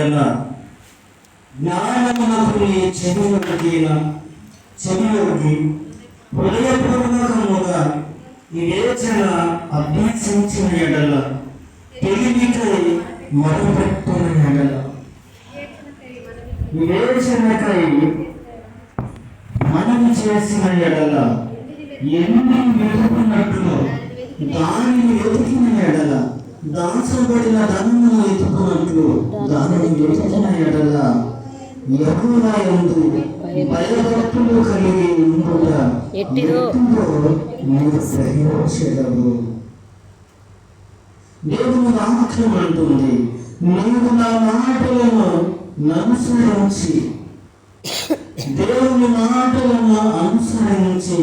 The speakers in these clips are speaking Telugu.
ఎడల జ్ఞానమునకు నీ చెవియొగ్గి హృదయపూర్వకముగా వివేచన అభ్యసించిన ఎడల తెలివికై మొదలుపెట్టిన ఎడల వివేచనకై మనం చేసిన ఎడల ఎన్ని వెతుకున్నట్లు దానిని వెతికిన ఎడల దాచబడిన ధనమును వెతుకున్నట్లు దానిని వెతికిన ఎడల యెహోవా యందు భయభక్తులు కలిగి ఉండుట ఎట్టిదో నీవు గ్రహించెదవు. దేవుని వాక్యం అంటుంది, నీవు నా మాటలను అనుసరించి దేవుని మాటలను అనుసరించి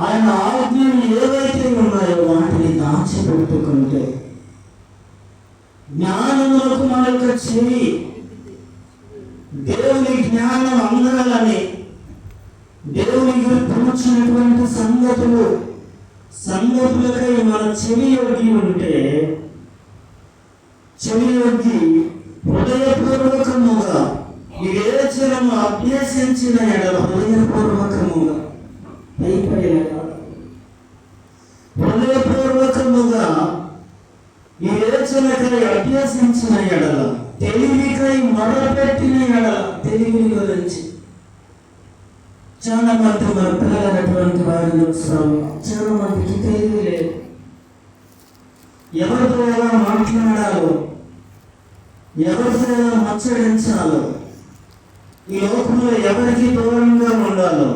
ఆయన ఆజ్ఞలు ఏవైతే ఉన్నాయో వాటిని దాచిపెట్టుకుంటే జ్ఞానములకు మన యొక్క చెవి దేవుని జ్ఞానం అందాలని దేవుని గురించినటువంటి సంగతులకై మన చెవి యొగ్గి ఉంటే చెవి యొగ్గి హృదయపూర్వకముగా వివేచనము అభ్యసించిన ఎడల హృదయపూర్వకముగా హృదయపూర్వకముగా వివేచనకై అభ్యసించిన ఎడల తెలివికై మొదలుపెట్టిన ఎడల తెలివిని గురించి చాలా మంది మన పిల్లలైనటువంటి వారిని చూస్తాం. చాలా మందికి తెలివి లేదు. ఎవరితో ఎలా మాట్లాడాలో, ఎవరితో ఎలా మచ్చడించాలో, ఈ లోకంలో ఎవరికి దూరంగా ఉండాలో,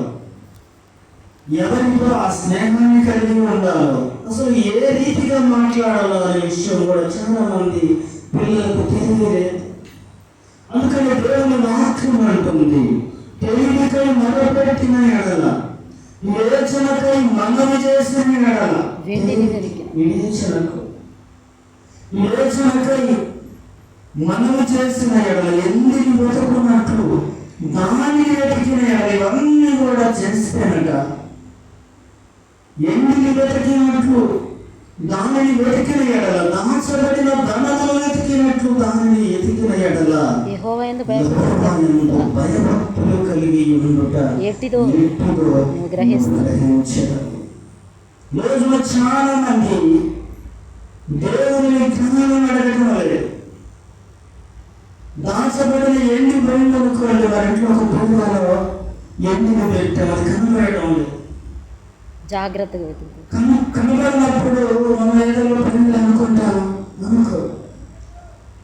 ఎవరితో ఆ స్నేహాన్ని కలిగి ఉండాలో, అసలు ఏ రీతిగా మాట్లాడాలో అనే విషయం కూడా చాలా మంది పిల్లలకు తెలియలేదు. అందుకని దేవుని వాక్యం అంటుంది, తెలివికై మొదలుపెట్టిన ఎడల వివేచనకై మనవి చేసిన ఎడల వివేచనకై మనవి చేసిన ఎడల ఎందుకు వెతుకున్నట్లు దానిని వెతికిన ఎడల ఇవన్నీ కూడా చేస్తేనట ఎందుకు వెతికినట్లు దానిని వెతికిన ఎడల దాచబడిన ధనమును వెతికినట్లు దానిని ఎతికిన ఎడల భయభక్తులు కలిగి ఉండుట ఎట్టిదో గ్రహించడం. రోజున చాలా మంది దేవుని జ్ఞానం అడగటం లేదు. దాచబడిన ఎండి బయలునుకోండి, వారింట్లో ఒక బృందంలో ఎండిని పెట్టాం, అది కనబడడం లేదు. జాగ్రత్తగా కనబడినప్పుడు మనం ఏదైనా పని అనుకుంటాం, అనుకో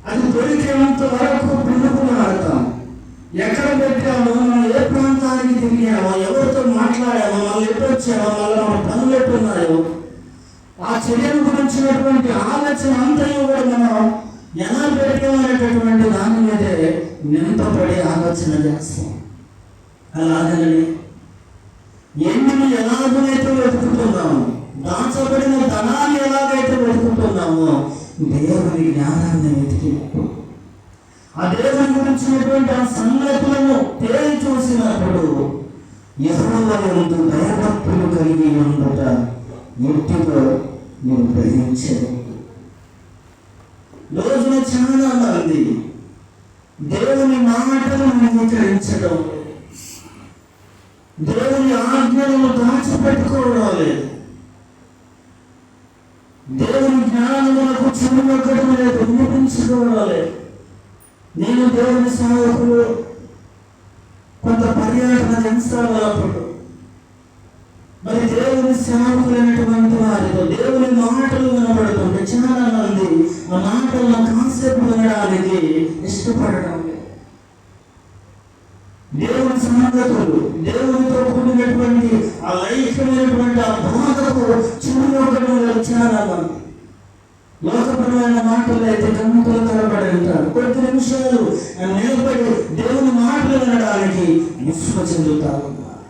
అది దొరికేంత వరకు పిలుపులు ఆడతాం. ఎక్కడ పెట్టామో, మనం ఏ ప్రాంతానికి తిరిగామో, ఎవరితో మాట్లాడామో, మనం ఎప్పుడు వచ్చామో, మళ్ళీ మన పనులు ఎట్టున్నాయో, ఆ చర్యల గురించినటువంటి ఆలోచన అంతయు కూడా మనం ఎలా పెట్టామనేటటువంటి దాని మీదే నింపబడి ఆలోచన చేస్తాం. అలాగని ఎన్నిని ఎలాగైతే వెతుకుతున్నాము, దాచబడిన ధనాన్ని ఎలాగైతే వెతుకుతున్నామో దేవుని జ్ఞానాన్ని వెతికినప్పుడు, ఆ దేవుని గురించినటువంటి ఆ సంగతులను తేలి చూసినప్పుడు యెహోవా యందు భయభక్తులు కలిగి ఉండుట ఎట్టిదో నీవు గ్రహించదు. రోజున చాలా మంది దేవుని మాటలను అంగీకరించడం, దేవుని ఆజ్ఞలను దాచిపెట్టుకోవడం లేదు. దేవుని జ్ఞానములకు చెవులొక్కడం లేదు, వినిపించుకోవడం లేదు. నేను దేవుని సేవకులు కొంత పర్యటన చేస్తానప్పుడు మరి దేవుని సేవకులైనటువంటి వారితో దేవుని మాటలు వినబడుతుంటే చాలా మంది ఆ మాటలను కాసేపు వినడానికి ఇష్టపడడం లేదు. దేవుని సంగతులు, దేవునితో కూడినటువంటి ఆ లైఫ్మైనటువంటి ఆ బాధకు చెవులొక్కడం లేదు. చాలా మంది లోకపరమైన మాటలు అయితే గంటలు తరబడి ఉంటారు. కొద్ది నిమిషాలు నిలబడి దేవుని మాటలు వినడానికి విశ్వ చెందుతా ఉన్నారు.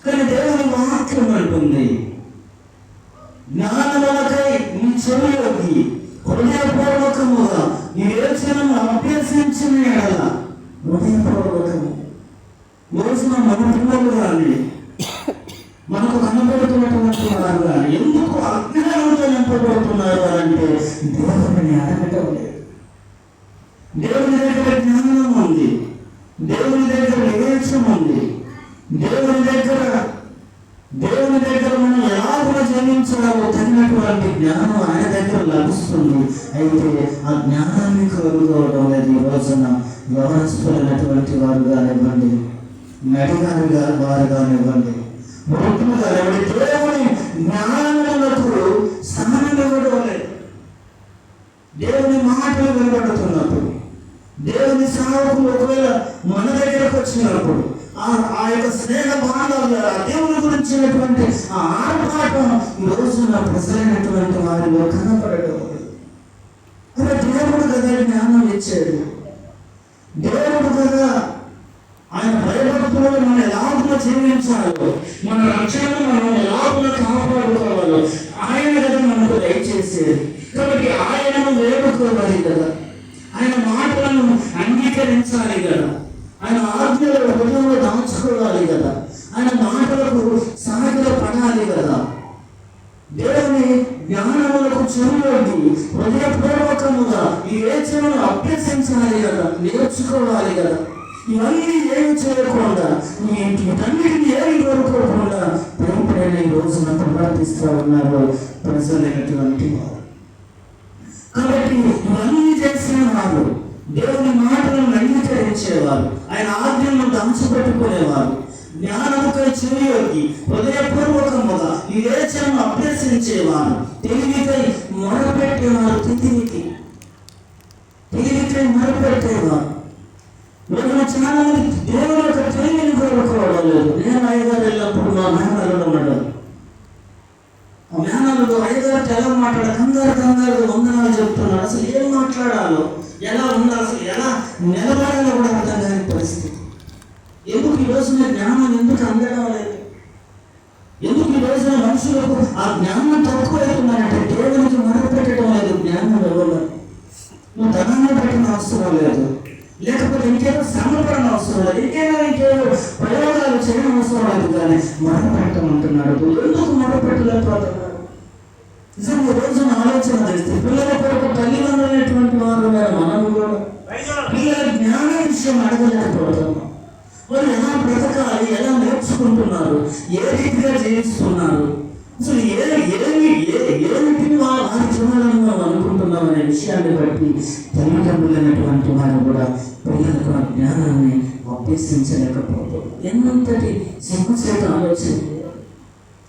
కానీ దేవుని వాక్యం అంటుంది, జ్ఞానములకై నీ చెవిలోకి హృదయపూర్వకముగా వివేచనను అభ్యసించిన ఎడల హృదయపూర్వకము. రోజున మన పిల్లలు కానీ మనకు కనబడుతున్నటువంటి వారు కానీ ఎందుకు అజ్ఞానంతో నింపబడుతున్నారు అంటే దేవుని అడగటం లేదు. దేవుని అయితే ఆ జ్ఞానాన్ని కోరుకోవడం లేదు. ఈ రోజున వ్యవస్థలైనటువంటి వారు కానివ్వండి, నడిగారు వారు కానివ్వండి, వృద్ధులు కానివ్వండి, దేవుని జ్ఞానములకు స్థానం ఇవ్వడం లేదు. దేవుని మాటలు వినబడుతున్నప్పుడు, దేవుని సేవకులు ఒకవేళ మన దగ్గరకు వచ్చినప్పుడు ఆ యొక్క స్నేహ బాంధవ్య దేవుని గురించినటువంటి ఆ ఆర్భాటం ఈ రోజున ప్రజలైనటువంటి వారిలో కనపడడం. అలా దేవుడు కదా జ్ఞానం ఇచ్చాడు. దేవుడు కదా ఆయన భయభక్తులను మనం ఎలాగులో జీవించాలో, మన రక్షణను మనం ఎలాగులో కాపాడుకోవాలో ఆయన కదా మనకు దయచేసేది. కాబట్టి ఆయనను వేడుకోవాలి కదా, ఆయన మాటలను అంగీకరించాలి కదా, ఆయన ఆజ్ఞలు హృదయంలో దాచుకోవాలి కదా, ఆయన మాటలకు సాగిలో పడాలి కదా. దేవుని జ్ఞానములకు చెవులోకి హృదయపూర్వకముగా ఈ వేచనను అభ్యసించాలి కదా, నేర్చుకోవాలి కదా. ఇవన్నీ ఏమి చేయకుండా, వీటన్నిటిని ఏమి కోరుకోకుండా ప్రేమ ఈ రోజున ప్రవర్తిస్తూ ఉన్నారు ప్రజలైనటువంటి వారు. కాబట్టి ఇవన్నీ చేసిన వారు దేవుని మాటలను అంగీకరించేవారు, ఆయన ఆజ్ఞలను దాచిపెట్టుకునేవారు, జ్ఞానముకై చెవియోకి హృదయపూర్వకముగా ఈ వేచనను అభ్యసించేవారు, తెలివికై మొరపెట్టేవారు, తెలివికై మొరపెట్టేవారు. చాలా మంది దేవుని యొక్క తెలివిని కోరుకోవడం లేదు. నేను అయ్యగారు వెళ్ళినప్పుడు మా మేనలు ఉన్నాడు. ఆ మేనలు అయ్యగారు ఎలా కంగారు వందనాలు చెప్తున్నాడు. అసలు ఏం మాట్లాడాలో, ఎలా ఉండాలి, అసలు ఎలా నిలబడాలో కూడా అర్థం కాని పరిస్థితి. ఎందుకు ఈ రోజున జ్ఞానం ఎందుకు అందడం లేదు? ఎందుకు ఈ రోజున మనుషులకు ఆ జ్ఞానం తక్కువైతుందంటే దేవునికి మొరపెట్టడం లేదు. జ్ఞానం ఇవ్వలేదు. నువ్వు ధనాన్ని పెట్టిన అవసరం లేదు, లేకపోతే ఇంకేదో శ్రమపడిన అవసరం లేదు, ఇంకేదో ప్రయోగాలు చేయడం అవసరం లేదు, కానీ మొరపెట్టమంటున్నాడు. ఎందుకు మొరపెట్టలేకపోతున్నాడు? నిజంగా ఈ రోజున ఆలోచన చేస్తే పిల్లల కొరకు తల్లిదండ్రులైనటువంటి వారు మనము కూడా పిల్లల జ్ఞాన విషయం అడగలేకపోతున్నాం. వాళ్ళు ఎలా బ్రతకాలి, ఎలా నేర్చుకుంటున్నారు, ఏ రీతిగా జీవిస్తున్నారు, అసలు ఏమిటిని వారి జీవనాలను మనం అనుకుంటున్నాం అనే విషయాన్ని బట్టి తల్లిదండ్రులైనటువంటి వారు కూడా పిల్లలకు ఆ జ్ఞానాన్ని అభ్యసించలేకపోతారు. ఎంతటి సమస్యత ఆలోచన.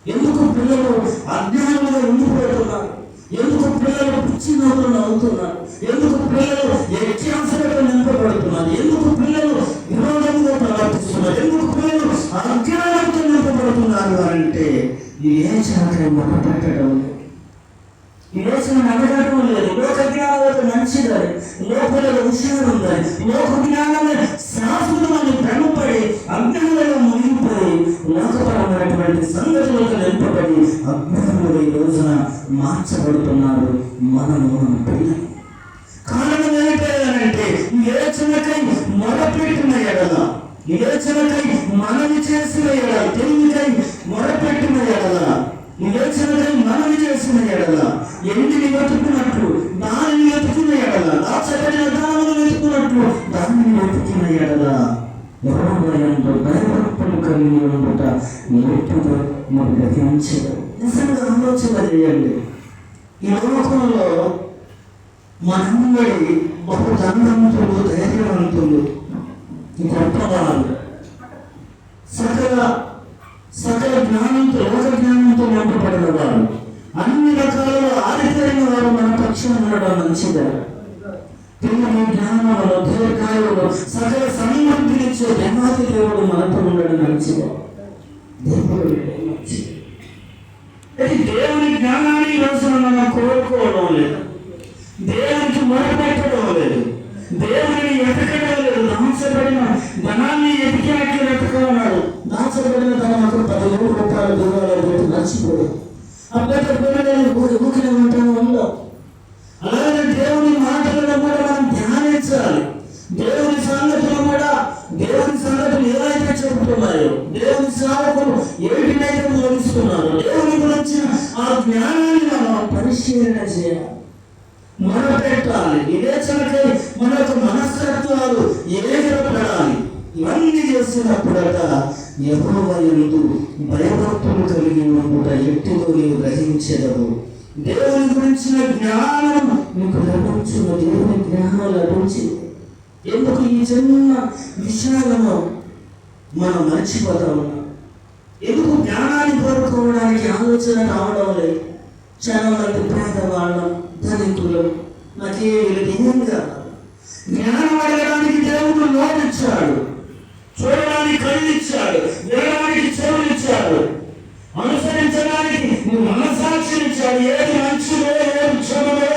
ఎందుకు పిల్లలు అజ్ఞానంగా ఉండిపోతున్నారు? ఎందుకు పిల్లలు పిచ్చి నవ్వులు నవ్వుతున్నారు? ఎందుకు పిల్లలు ఎగ్జామ్స్లో నింపబడుతున్నారు? ఎందుకు పిల్లలు విరోధంగా ప్రవర్తిస్తున్నారు? ఎందుకు పిల్లలు అజ్ఞానంతో నింపబడుతున్నారు అంటే ఈ వేచనకై మొరపెట్టడం లేదు, ఈ వేచన అడగడం లేదు. లోక జ్ఞానం మంచిదని, లోపల హుషారు ఉందని, లోక జ్ఞానమే శాశ్వతమని భ్రమపడి అజ్ఞానంలో మునిగిపోయి లోకపరమైనటువంటి సంగతులకు నింపబడి అజ్ఞానులు ఈ రోజున మార్చబడుతున్నారు మన పిల్లలు. కారణం ఏంటంటే ఈ వేచనకై మొరపెట్టిన ఎడల, ఈ వేచనకై మనవి చేసిన ఎడల, తెలివికై మొరపెట్టిన ఎడల, ఈ వేచనకై మనవి చేసిన ఎడల, ఎండిని వెతుకున్నట్లు దానిని వెతుకున్న ఎడల, దాచబడిన దానమును వెతుకున్నట్లు దానిని వెతుకున్న ఎడల యెహోవాయందు భయభక్తులు కలిగి ఉండుట ఎప్పుడు మరి గ్రహించదు. నిజంగా ఆలోచన చేయండి. ఈ లోకంలో మనందరి బహు ధనవంతులు, ధైర్యవంతులు, గొప్పవాళ్ళు, సకల జ్ఞానంతో, లోక జ్ఞానంతో నింపబడిన వారు, అన్ని రకాలుగా ఆరితేరిన వారు మన పక్షం ఉండడం మంచిదే. పిల్లలు జ్ఞానంలో, దీర్ఘాయువులో సకల సమృద్ధినిచ్చే దేవాది దేవుడు మనతో ఉండడం మంచిదే. దేవుడు మంచిది. దేవుని జ్ఞానాన్ని ఈ రోజున మనం కోరుకోవడం లేదు, దేవునికి మొరపెట్టడం లేదు, దేవుని ఎతకడం లేదు. దాచబడిన ధనాన్ని ఎతికినట్లు వెతకన్నాడు. దాచబడిన ధనం అక్కడ 10,000 రూపాయల దూరాలు పెట్టి నచ్చిపోయి ఊకిన ఉంటాను ఉండవు. అలాగే దేవుని మాటలను కూడా మనం ధ్యానించాలి. దేవుని సంగతులు కూడా, దేవుని సంగతులు ఏవైతే చెబుతున్నాయో, దేవుని సేవకులు ఏటినైతే బోధిస్తున్నారో, దేవుని గురించి ఆ జ్ఞానాన్ని మనం పరిశీలన చేయాలి, మొరపెట్టాలి. వివేచనకై మన యొక్క మనస్తత్వాలు ఏకపడాలి. ఇవన్నీ చేసినప్పుడట యెహోవాయందు భయభక్తులు కలిగి ఉండుట ఎట్టిదో నీవు గ్రహించెదవు. దేవుని గురించిన జ్ఞానం నీకు జ్ఞానం లభించింది. ఎందుకు ఈ చిన్న విషయాలను మనం మర్చిపోతా ఉన్నాం? ఎందుకు జ్ఞానాన్ని కోరుకోవడానికి ఆలోచన రావడం లేదు? చాలా మంది పేదవాళ్ళం, ధనికులు, ఏం కాదు. జ్ఞానం అడగడానికి దేవుడు లోనిచ్చాడు, చూడడానికి కళ్ళు ఇచ్చాడు, వినడానికి చెవులు ఇచ్చాడు, అనుసరించడానికి మనసాక్షిని ఇచ్చాడు. ఏది మంచిదో, ఏది చెడుదో,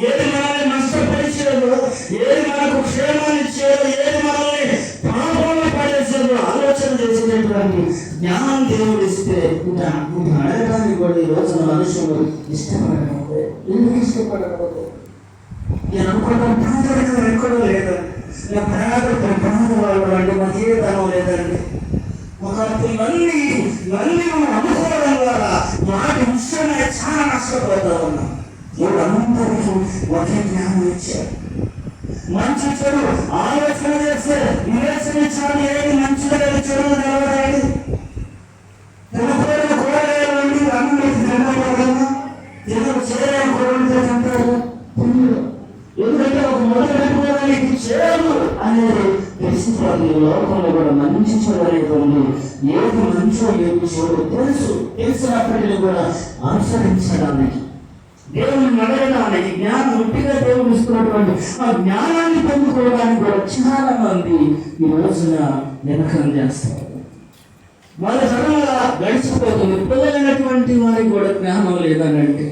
ఏది మనల్ని నష్టపరిచేదో, ఏది మనకు క్షేమాన్ని ఇచ్చేదో, ఏది మనల్ని పాపంలో పడేసేదో ఆలోచన చేసేటటువంటి జ్ఞానం దేవుడు ఇస్తే ఇంకా అడగడానికి కూడా ఈ రోజున మనుషులు ఇష్టపడకపోతే. ఎందుకు ఇష్టపడకపోతే? నేను అనుకోవడం పేదరికం ఎక్కడో లేదండి, ఇలా పేదవాళ్ళు అంటే మాకే ధనం లేదండి. ఒకప్పుడు ఇవన్నీ మనం అనుకోవడం ద్వారా వాటి విషయమే చాలా నష్టపోతా ఉన్నాం. ఇప్పుడు అందరికీ ఒకే జ్ఞానం ఇచ్చారు. మంచి చెడు ఆలోచన చేస్తే వివేచన ఇచ్చాడు. ఏది మంచిగా చెడు నిలబడాలి. తినకూడదు కూరగాయలు వండి అన్నం వేసి తినకూడదు, తినకు చేయలేని కూరలతో తింటారు. ఎందుకంటే ఒక మొదలు పెట్టుకోవడానికి చేరు అనేది తెలిసిపోతుంది. లోకంలో కూడా మంచి చెడు అనేది ఉంది. ఏది మంచో ఏది చెడు తెలిసినప్పటికీ కూడా అనుసరించడానికి, దేవుని అడగడానికి, జ్ఞానం ఉట్టిగా దేవుడు ఇస్తున్నటువంటి ఆ జ్ఞానాన్ని పొందుకోవడానికి కూడా చాలా మంది ఈ రోజున నిరకం చేస్తారు. వాళ్ళ చదువులా గడిచిపోతుంది. పిల్లలైనటువంటి వారికి కూడా జ్ఞానం లేదనంటే,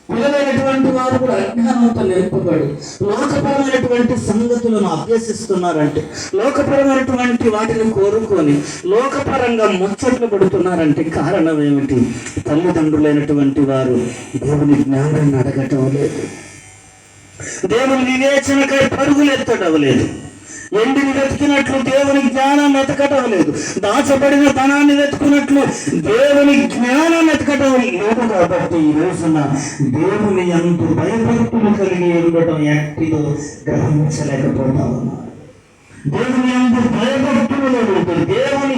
పిల్లలైనటువంటి వారు కూడా అజ్ఞానంతో నింపబడి లోకపరమైనటువంటి సంగతులను అభ్యసిస్తున్నారంటే, లోకపరమైనటువంటి వాటిని కోరుకొని లోకపరంగా ముచ్చట్లు పడుతున్నారంటే కారణం ఏమిటి? తల్లిదండ్రులైనటువంటి వారు దేవుని జ్ఞానాన్ని అడగటం లేదు, దేవుని వివేచనకై పరుగులు ఎత్తడం లేదు, ఎండిని వెతికినట్లు దేవుని జ్ఞానం వెతకటం లేదు, దాచబడిన ధనాన్ని వెతుకున్నట్లు దేవుని జ్ఞానం వెతకటం లేదు. కాబట్టి ఈ రోజున దేవుని యందు భయభక్తులు కలిగి ఉండటం ఎట్టిదో గ్రహించలేకపోతా ఉన్నారు. దేవుని యందు భయభక్తులు ఉంటుంది. దేవుని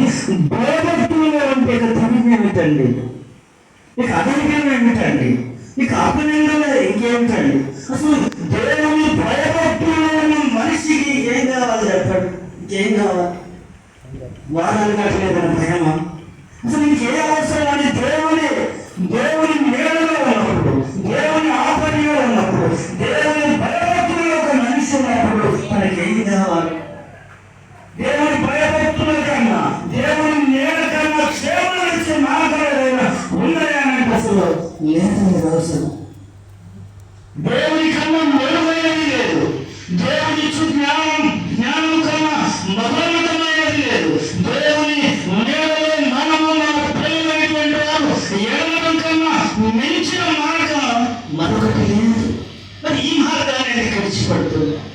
భయభక్తులు అంటే ఇక తనిఖీ ఏమిటండి? ఇక అధికం ఏమిటండి? ఇక అభినందన ఇంకేమిటండి? అసలు దేవుని భయభక్తులు మనిషికి ఏం కావాలి చెప్పండి? ఇంకేం కావాలి? వారాలు కట్టలేదని భయమా? అసలు ఇంకేం అవసరం అని దేవుని నీడలో ఉన్నప్పుడు, దేవుని ఆపరిలో ఉన్నప్పుడు, దేవుని భయభక్తులు ఒక మనిషి ఉన్నప్పుడు మనకి ఏం కావాలి? దేవుని భయభక్తుల కన్నా, దేవుని నీడ కన్నా క్షేమం ఇచ్చే మార్గాలు ఉన్నాయని అసలు లేదని అవసరం. దేవుని కన్నా మెరుగైనది లేదు, దేవుని జ్ఞానం కన్నా మహోన్నతమైనది లేదు. దేవుని నీడలో మనము మన ప్రేమైనటువంటి వారు ఎడమడం కన్నా మించిన మార్గం మరొకటి లేదు. మరి ఈ మార్గాన్ని ఎందుకు విడిచిపడుతున్నాం?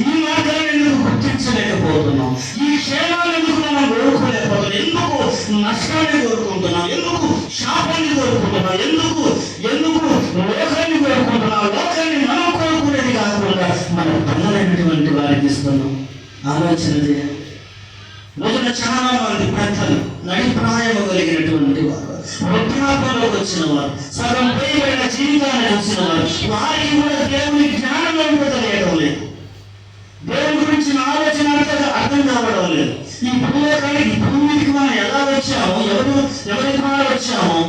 ఈ మార్గాన్ని ఎందుకు గుర్తించలేకపోతున్నాం? ఈ క్షేమాన్ని ఎందుకు మనం కోరుకోలేకపోతున్నాం? ఎందుకు నష్టాన్ని కోరుకుంటున్నాం? ఎందుకు శాపాన్ని కోరుకుంటున్నాం? ఎందుకు లోకాన్ని కోరుకుంటున్నాం? లోకాన్ని మనం కోరుకునేది కాకుండా మన పిల్లలైనటువంటి వారికి ఇస్తున్నాం. ఆలోచన చేయాలి. రోజున చాలా మంది పెద్దలు, నడిప్రాయం కలిగినటువంటి వారు, వృద్ధాపంలోకి వచ్చిన వారు, సగం పోయిన జీవితాన్ని వచ్చిన వారు, వారికి కూడా దేవుని జ్ఞానం తెలియడం లేదు, దేవుని గురించి ఆలోచన అర్థం కావడం లేదు. ఈ భూమికి మనం ఎలా వచ్చామో, ఎవరి ద్వారా వచ్చామో,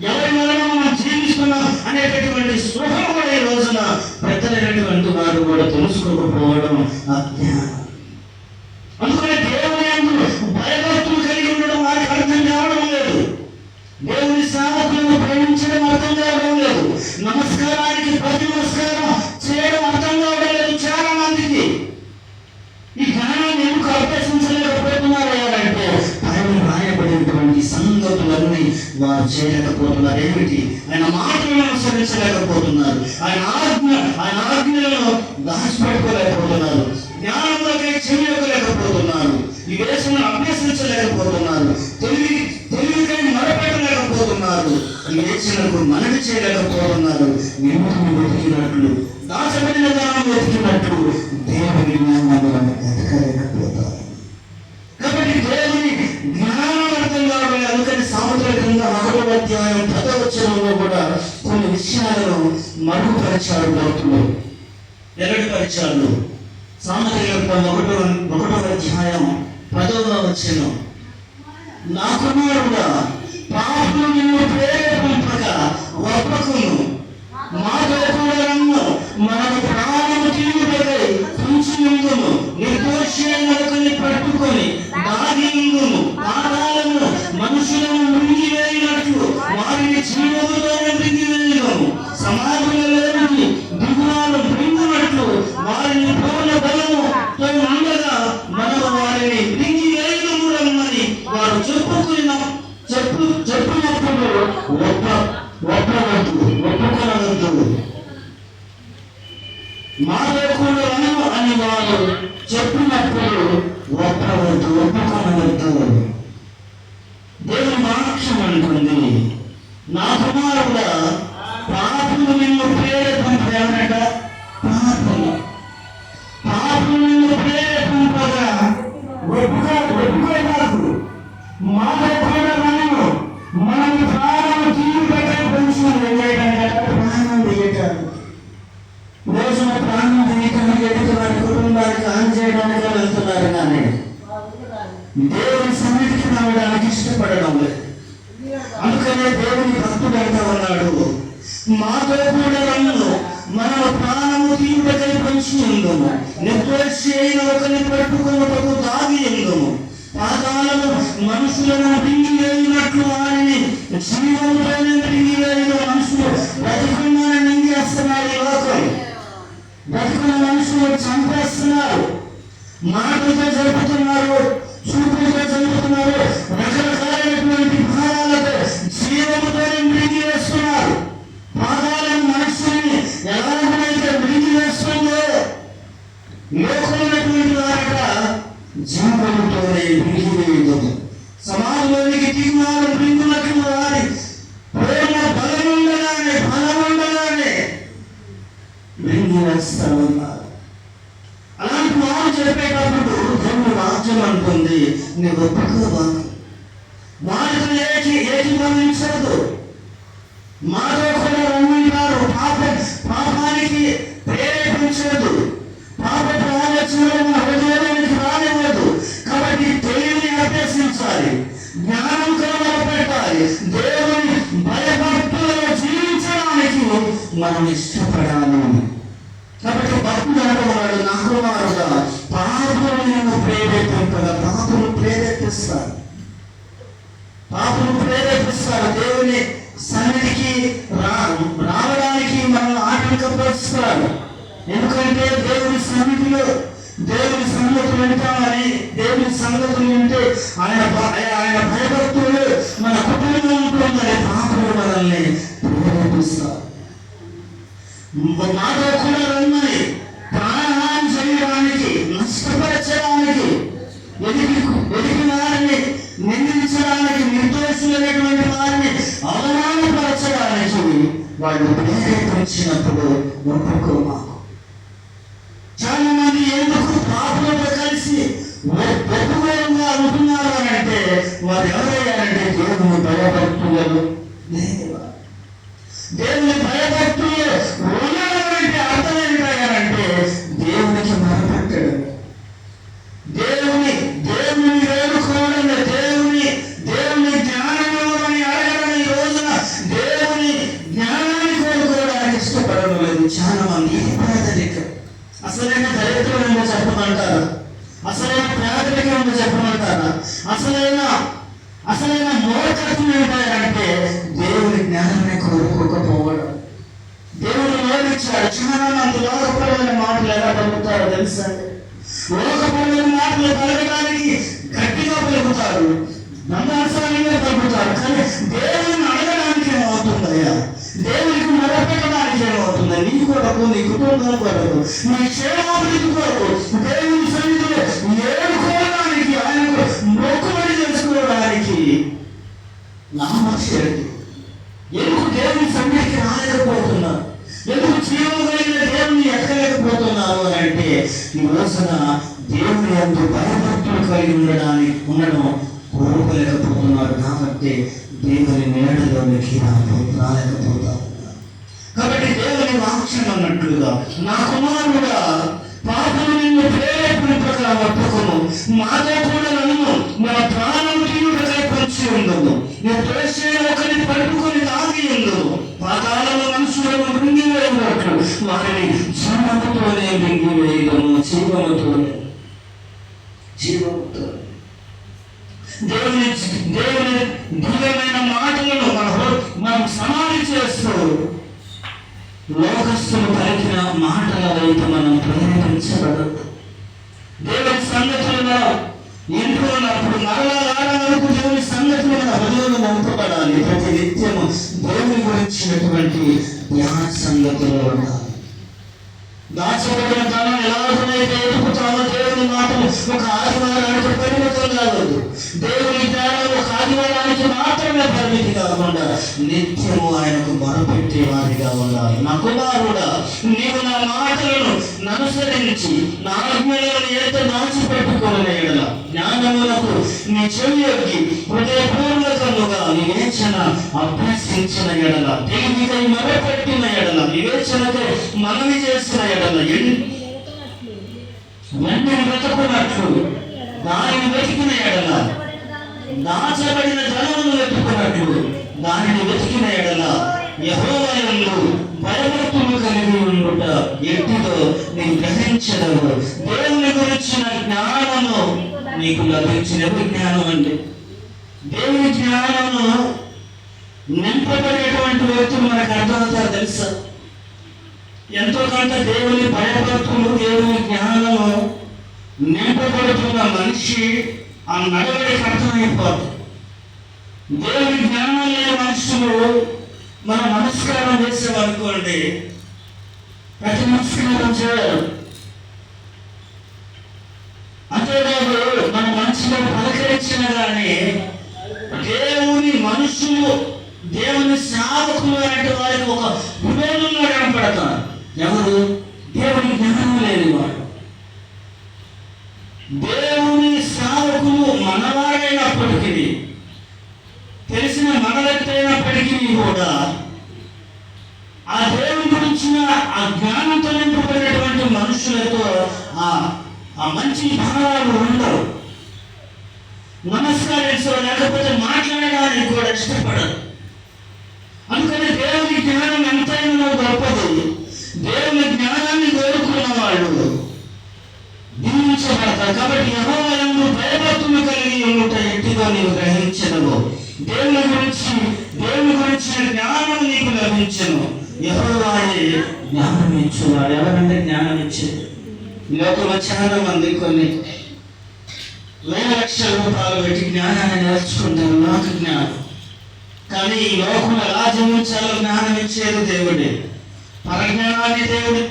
ఎవరి వలన మనం జీవిస్తున్నాం అనేటటువంటి స్పృహం కూడా ఈ రోజున పెద్దలైనటువంటి వారు కూడా తెలుసుకోకపోవడం అజ్ఞానం. అందుకనే దేవుని యందు భయభక్తులు కలిగి ఉండడం వారికి అర్థం కావడం లేదు. దేవుని సేవకులను ప్రేమించడం అర్థం కావడం లేదు. నమస్కారానికి ప్రతి నమస్కారం చేయడం అర్థం కావడం లేదు చాలా మందికి. ఈ జ్ఞానాన్ని ఎందుకు అభ్యసించలేకపోతున్నారంటే ఆయన రాయబడినటువంటి సంగతులన్నీ వారు చేయలేకపోతున్నారు. ఏమిటి? ఆయన మాటలను అనుసరించలేకపోతున్నారు. ఆయన ఆజ్ఞలను దాచిపెట్టుకోలేకపోతున్నారు. జ్ఞానంలోకి చెవియలేకపోతున్నారు. ఈ దేశంలో అభ్యసించలేకపోతున్నారు. తెలివికై మరపెట్టలేకపోతున్నారు. ఈ దేశాలకు మనవి చేయలేకపోతున్నారు. విముఖను వెతికినట్లు, దాచబడిన ధనం వెతికినట్లు దేవుని జ్ఞానాలను ఎతకలేకపోతారు. కాబట్టి దేవుని జ్ఞానం అర్థం కావాలి. అందుకని సాముద్రికంగా 1వ అధ్యాయం 10వ వచనంలో కూడా కొన్ని విషయాలను మరుగుపరిచాడు భక్తులు. వెల్లడిపరిచాడు. సామెతల గ్రంథం 1వ అధ్యాయం 10వ వచనం, నా కుమారుడా పాపులు నిన్ను ప్రేరేపింపగా ఒప్పకును, మాతో కూడా రమ్ము, మనము ప్రాణము తీయుటకై తుంచి ఉందుము, నిర్దోషి అయిన ఒకరిని పట్టుకొని దాగి ఉందుము, పాదాలను మనుషులను మృంగివేయినట్లు వారిని జీవములోనే మృంగివేయుము, సమాధులలోని దిగువాలు మృంగునట్లు వారిని పూర్ణ బలముతో ఉండగా మనము వారిని మృంగివేయుము రమ్మని వారు చెప్పినప్పుడు ఒప్పుకొనవద్దు. మాతో కూడా రమ్ము అని వారు చెప్పినప్పుడు ఒప్పుకొనవద్దు. దేవుని వాక్యం అంటుంది, నా కుమారుడా పాపులు నిన్ను ప్రేరేపింపేమనట, పాపులు నిన్ను ప్రేరేపింపగా ఒప్పుకోలేదు. మాతో కూడా రమ్ము, మనం ప్రాణం తీయుటకై ప్రాణం తీయటానికి, రోజున ప్రాణం తీయటానికి ఎదుటి వారి కుటుంబానికి ఆన్ చేయడానికి వెళ్తున్నారు, కానీ దేవుని సన్నిధికి రావడానికి ఇష్టపడడం లేదు. అందుకనే దేవుని భక్తుడు అంటూ ఉన్నాడు, మాతో కూడా రమ్ము, మన ప్రాణము తీయుటకై పొంచి ఉందుము, నిర్దోషి అయిన ఒకరిని పట్టుకొనుటకు దాగి ఉందుము, పాదాలను మనుషులను మింగివేయినట్లు వారిని జీవములోనే మింగివేయిన మనుషులు బ్రతికున్నారని మింగేస్తున్నారు. ఈ లోకం బ్రతికున్న మనుషులు చంపేస్తున్నారు, మాటలతో జరుపుతున్నారు, చూపులతో జరుపుతున్నారు, రకరకాలైనటువంటి భావాలతో జీవముతోనే మింగివేస్తున్నారు. పాదాలను మనుషుల్ని ఎలాగైతే మింగివేస్తుందో లోకమైనటువంటి వారట జీవముతోనే మింగివేయుదుము, సమాజంలోనికి దిగువారు మింగునట్లు వారి ప్రేమ బలముండగానే మింగివేస్తా ఉన్నారు. అలాంటి వారు చెప్పేటప్పుడు దేవుని వాక్యం అంటుంది, నీవు ఒప్పుకోవాలి, వారితో ఏకీభవించదు. మాతో కూడా రమ్మంటారు, పాపానికి ప్రేరేపించదు, పాపపు ఆలోచనలు మన హృదయానికి రానివ్వదు. కాబట్టి తెలివిని అభ్యసించాలి, జ్ఞానం కలగబెట్టాలి, దేవుని భయభక్తులను జీవించడానికి మనం ఇష్టపడాలి. కాబట్టి భక్తుడు అంటున్నాడు, నా కుమారుడా పాపులు నిన్ను ప్రేరేపింపగా, పాపులు ప్రేరేపిస్తారు దేవుని సన్నిధికి రావడానికి మనం ఆటంకపరుస్తారు. ఎందుకంటే దేవుని సన్నిధిలో దేవుని సంగతులు వింటామని, దేవుని సంగతులు వింటే ఆయన భయభక్తులు మన కుటుంబం ఉంటుందని పాపులు మనల్ని ప్రేరేపిస్తారు. మాతో కూడా రమ్మని, ప్రాణహాని చేయడానికి, నష్టపరచడానికి, ఎదిగి వారిని నిందించడానికి, నిర్దోషులైనటువంటి వారిని అవమానపరచడానికి వాళ్ళు ప్రేరేపించినప్పుడు ఒప్పుకోమాకు. చాలా మంది ఎందుకు పాపులతో కలిసి ఒప్పుకోలంగా ఉంటున్నారు అని అంటే వారు ఎవరయ్యారంటే దేవుని భయభక్తులు లేనివారు. దేవుని భయభక్తులు ఉన్నారంటే అర్థం ఏంటంటే దేవునికి మొరపెట్టడం, దేవుని వేడుకోవడం, దేవుని జ్ఞానం అని అడగడం. ఈ రోజున దేవుని జ్ఞానాన్ని కోరుకోవడానికి ఇష్టపడడం లేదు చాలా మంది. పేదరికం, అసలైన దరిద్రం ఏమో చెప్పమంటారా, అసలైన పేదరికం ఏమో చెప్పమంటారా, అసలైన మూర్ఖత్వం ఏంటంటే దేవుని జ్ఞానాన్ని కోరుకోకపోవడం. దేవుడు నేర్పించాడు. చాలా మంది లోకపరమైన మాటలు ఎలా పలుకుతారో తెలుసా? లోకపరమైన మాటలు పలకడానికి గట్టిగా పలుకుతారు, నమ్మకాసంగా పలుకుతారు, కానీ దేవుని అడగడానికి ఏమవుతుందయ్యా, దేవునికి మొరపెట్టడానికి ఏమవుతుంది? నీ కొరకు, నీ కుటుంబం కొరకు, నీ క్షేమాభివృద్ధి కొరకు దేవుని సన్నిధిలో ఏడుకోవడానికి, ఆయనకు మొక్కుబడి చేసుకోవడానికి నామక్షేది. ఎందుకు దేవుని సన్నిధికి రాలేకపోతున్నారు? ఎందుకు జీవము కలిగిన దేవుని ఎక్కలేకపోతున్నారు అని అంటే ఈ రోజున దేవుని యందు భయభక్తులు కలిగి ఉండడం కోరుకోలేకపోతున్నారు. కాబట్టి దేవుని నీడలోనికి రాలేకపోతా ఉన్నారు. కాబట్టి దేవుని వాక్యం అన్నట్లుగా, నా కుమారుడా పాపము నిన్ను ప్రేరేపింపక పట్టుకును, మాతో కూడా నన్ను నా ప్రాణం తీయుటకై పొంచి ఉండదు, నేను తోసే ఒకరిని పట్టుకొని తాగి ఉండదు, పాతాళము మనుషులను మృంగివేయనట్లు వారిని జీవముతోనే మృంగివేయగలను, జీవముతోనే. దేవుని దివ్యమైన మాటలను మనం సమాధి చేస్తూ లోకస్తులు పలికిన మాటల వైపు మనం ప్రేరేపించబడదు. దేవుని సంగతులుగా ఎంటున్నప్పుడు మరలా దేవుని సంగతులు మన హృదయంలో నింపబడాలి. ప్రతి నిత్యము దేవుని గురించినటువంటి ధ్యాన సంగతులు ఉండాలి. దాచబడిన ధనం ఎలాగైతే ఎదుగుతామో దేవుని మాటలు ఒక ఆదివారానికి పరిమితం కావద్దు. దేవుని జ్ఞానం ఒక ఆదివారానికి మాత్రమే పరిమితి కాకుండా నిత్యము ఆయనకు మొరపెట్టే వారిగా ఉండాలి. నా కుమారుడా, నీవు నా మాటలను అనుసరించి నా ఆజ్ఞలను ఎంత దాచిపెట్టుకోని ఎడల, జ్ఞానములకు నీ చెవి యొక్కి హృదయపూర్వకముగా వివేచన అభ్యసించిన ఎడల, తెలివికై మొరపెట్టిన ఎడల, వివేచనకై మనవి చేసిన ఎడల, వెంటనే వెతుకున్నట్లు దానిని వెతికిన ఎడల, దాచబడిన ధనమును వెతుకున్నట్లు దానిని వెతికిన ఎడల, యెహోవా యందు భయభక్తులు కలిగి ఉండుట ఎట్టిదో నీవు గ్రహించదవు. దేవుని గురించిన జ్ఞానము నీకు లభించిన జ్ఞానం అంటే దేవుని జ్ఞానము నింపబడేటువంటి వ్యక్తులు మనకు అర్థమవుతారు తెలుసా? ఎంతో కొంత దేవుని భయభక్తులు, దేవుని జ్ఞానము నింపబడుతున్న మనిషి ఆ నడవడికి అర్థమైపోతుంది. దేవుని జ్ఞానం లేని మనుషులు మనం నమస్కారం చేసేవనుకోండి, ప్రతి నమస్కారం చేయరు. అంతేకాదు మన మనసులో పలకరించిన కానీ దేవుని మనుషులు, దేవుని సేవకులు అంటే వారికి ఒక వివేకంలో కనపడతారు. ఎవరు? దేవుని జ్ఞానం లేని వాడు. దేవుని సేవకులు మనవాడైనప్పటికీ, తెలిసిన మన వ్యక్తి అయినప్పటికీ కూడా ఆ దేవుని గురించిన ఆ జ్ఞానంతో నింపబడినటువంటి మనుషులతో ఆ మంచి భావాలు ఉండవు. నమస్కరించో లేకపోతే మాట్లాడడానికి కూడా ఇష్టపడరు. అందుకని దేవుని జ్ఞానం ఎంతైనా గొప్పది. దేవుని జ్ఞానాన్ని కోరుకున్న వాళ్ళు దీవించబడతారు. కాబట్టి యెహోవా యందు భయభక్తులు కలిగి ఉండుట ఎట్టిదో నీవు గ్రహించదవు. దేవుని గురించిన జ్ఞానం నీకు లభించను. యెహోవాయే జ్ఞానం ఇచ్చువాడు. ఎవరంటే జ్ఞానం ఇచ్చేది? లోకంలో చాలా మంది కొన్ని వేల లక్షల రూపాయలు పెట్టి జ్ఞానాన్ని నేర్చుకుంటారు, లోక జ్ఞానం. కానీ ఈ లోకం ఎలా జీవించాలో జ్ఞానం ఇచ్చేది దేవుడే. పరజ్ఞానాన్ని దేవుడు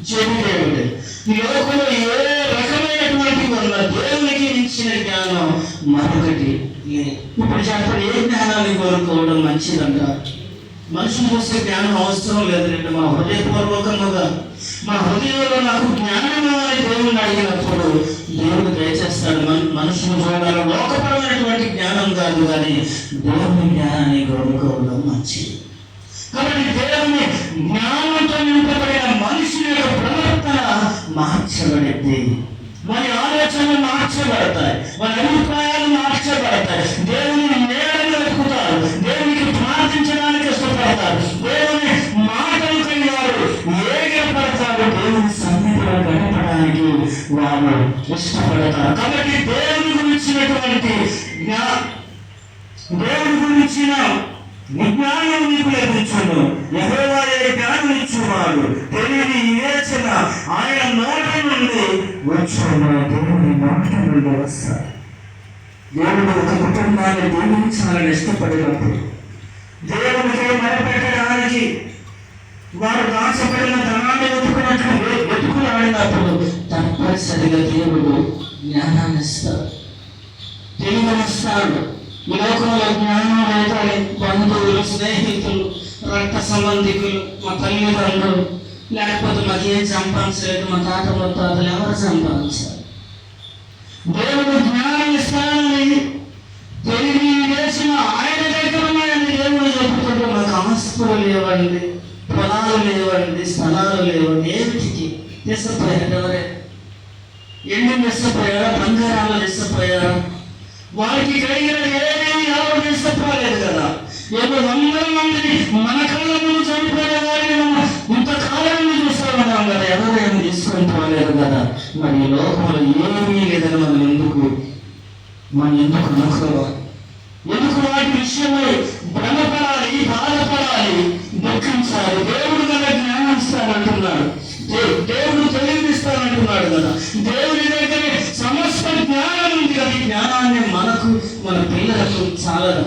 ఇచ్చేది దేవుడే. ఈ లోకంలో ఏ రకమైనటువంటి వల్ల దేవునికి ఇచ్చిన జ్ఞానం మరొకటి లేదు. ఇప్పుడు చెప్పండి, ఏ జ్ఞానాన్ని కోరుకోవడం మంచిదంటారు? మనుషులు చూసే జ్ఞానం అవసరం లేదండి. మా హృదయపూర్వకముగా మా హృదయంలో నాకు జ్ఞానం అని దేవుని అడిగినప్పుడు దేవుడు దయచేస్తాడు. మనుషులు చూడాలి లోకపరమైనటువంటి జ్ఞానం కాదు, కానీ దేవుని జ్ఞానాన్ని కోరుకోవడం మంచిది. కాబట్టి దేవుని జ్ఞానంతో నింపబడిన మనుషుల యొక్క ప్రవర్తన మార్చబడింది. వారి ఆలోచనలు మార్చబడతాయి, వారి అభిప్రాయాలు మార్చబడతాయి. దేవుని నేడలు వెతుకుతారు, దేవునికి ప్రార్థించడానికి ఇష్టపడతారు, దేవుని మాటలు వారు ఏగపడతారు, దేవుని సన్నిధిలో గడపడానికి వారు ఇష్టపడతారు. కాబట్టి దేవుని గురించినటువంటి దేవుని గురించిన విజ్ఞానం నీకు లభించును. యెహోవాయే జ్ఞానం ఇచ్చువాడు. తెలియని వివేచన ఆయన నోట నుండి వచ్చును. దేవుని నోట నుండి వస్తాడు. దేవుడు ఒక కుటుంబాన్ని దీవించాలని ఇష్టపడినప్పుడు, దేవునికి మొరపెట్టడానికి వారు దాచబడిన ధనాన్ని వెతుకులాడినప్పుడు తప్పనిసరిగా దేవుడు జ్ఞానాన్ని ఇస్తాడు, తెలియనిస్తాడు. ఈ లోకంలో జ్ఞానం లేదని బంధువులు, స్నేహితులు, రక్త సంబంధికులు, మా తల్లిదండ్రులు, లేకపోతే మాకేం సంపాదించలేదు, మా తాత ముత్తాతలు ఎవరు సంపాదించారు? దేవుడు జ్ఞానం ఇస్తానని తెలియజేసిన ఆయన దగ్గర ఉన్నాయని దేవుడు చెప్పుకుంటూ మాకు ఆస్తులు లేవండి, పొలాలు స్థలాలు లేవండి ఏంటికి తీసుకుపోయారు ఎవరే? ఎండి తీసుకుపోయారా? బంగారాలు తీసుకుపోయారా? వారికి కలిగిన ఏమేమి ఎవరు తీసుకుపోలేదు కదా. ఏదో వందల మందిని మన కళ్ళ ముందు చనిపోయే వారిని మనం ఇంతకాలం నుండి చూస్తూ ఉన్నాం కదా, ఎవరు ఏమి తీసుకొని పోలేదు కదా. మరి ఈ లోకంలో ఏమీ లేదని మనం ఎందుకు అనుకోవాలి? ఎందుకు వాటి విషయమై భ్రమపడాలి, బాధపడాలి, దుఃఖించాలి? దేవుడు కదా జ్ఞానం ఇస్తానంటున్నాడు, దేవుడు తెలియనిస్తానంటున్నాడు కదా. దేవుడి దగ్గర సమస్త జ్ఞానం ఉంది కదా. ఈ జ్ఞానాన్ని మనకు, మన పిల్లలకు చాలదా?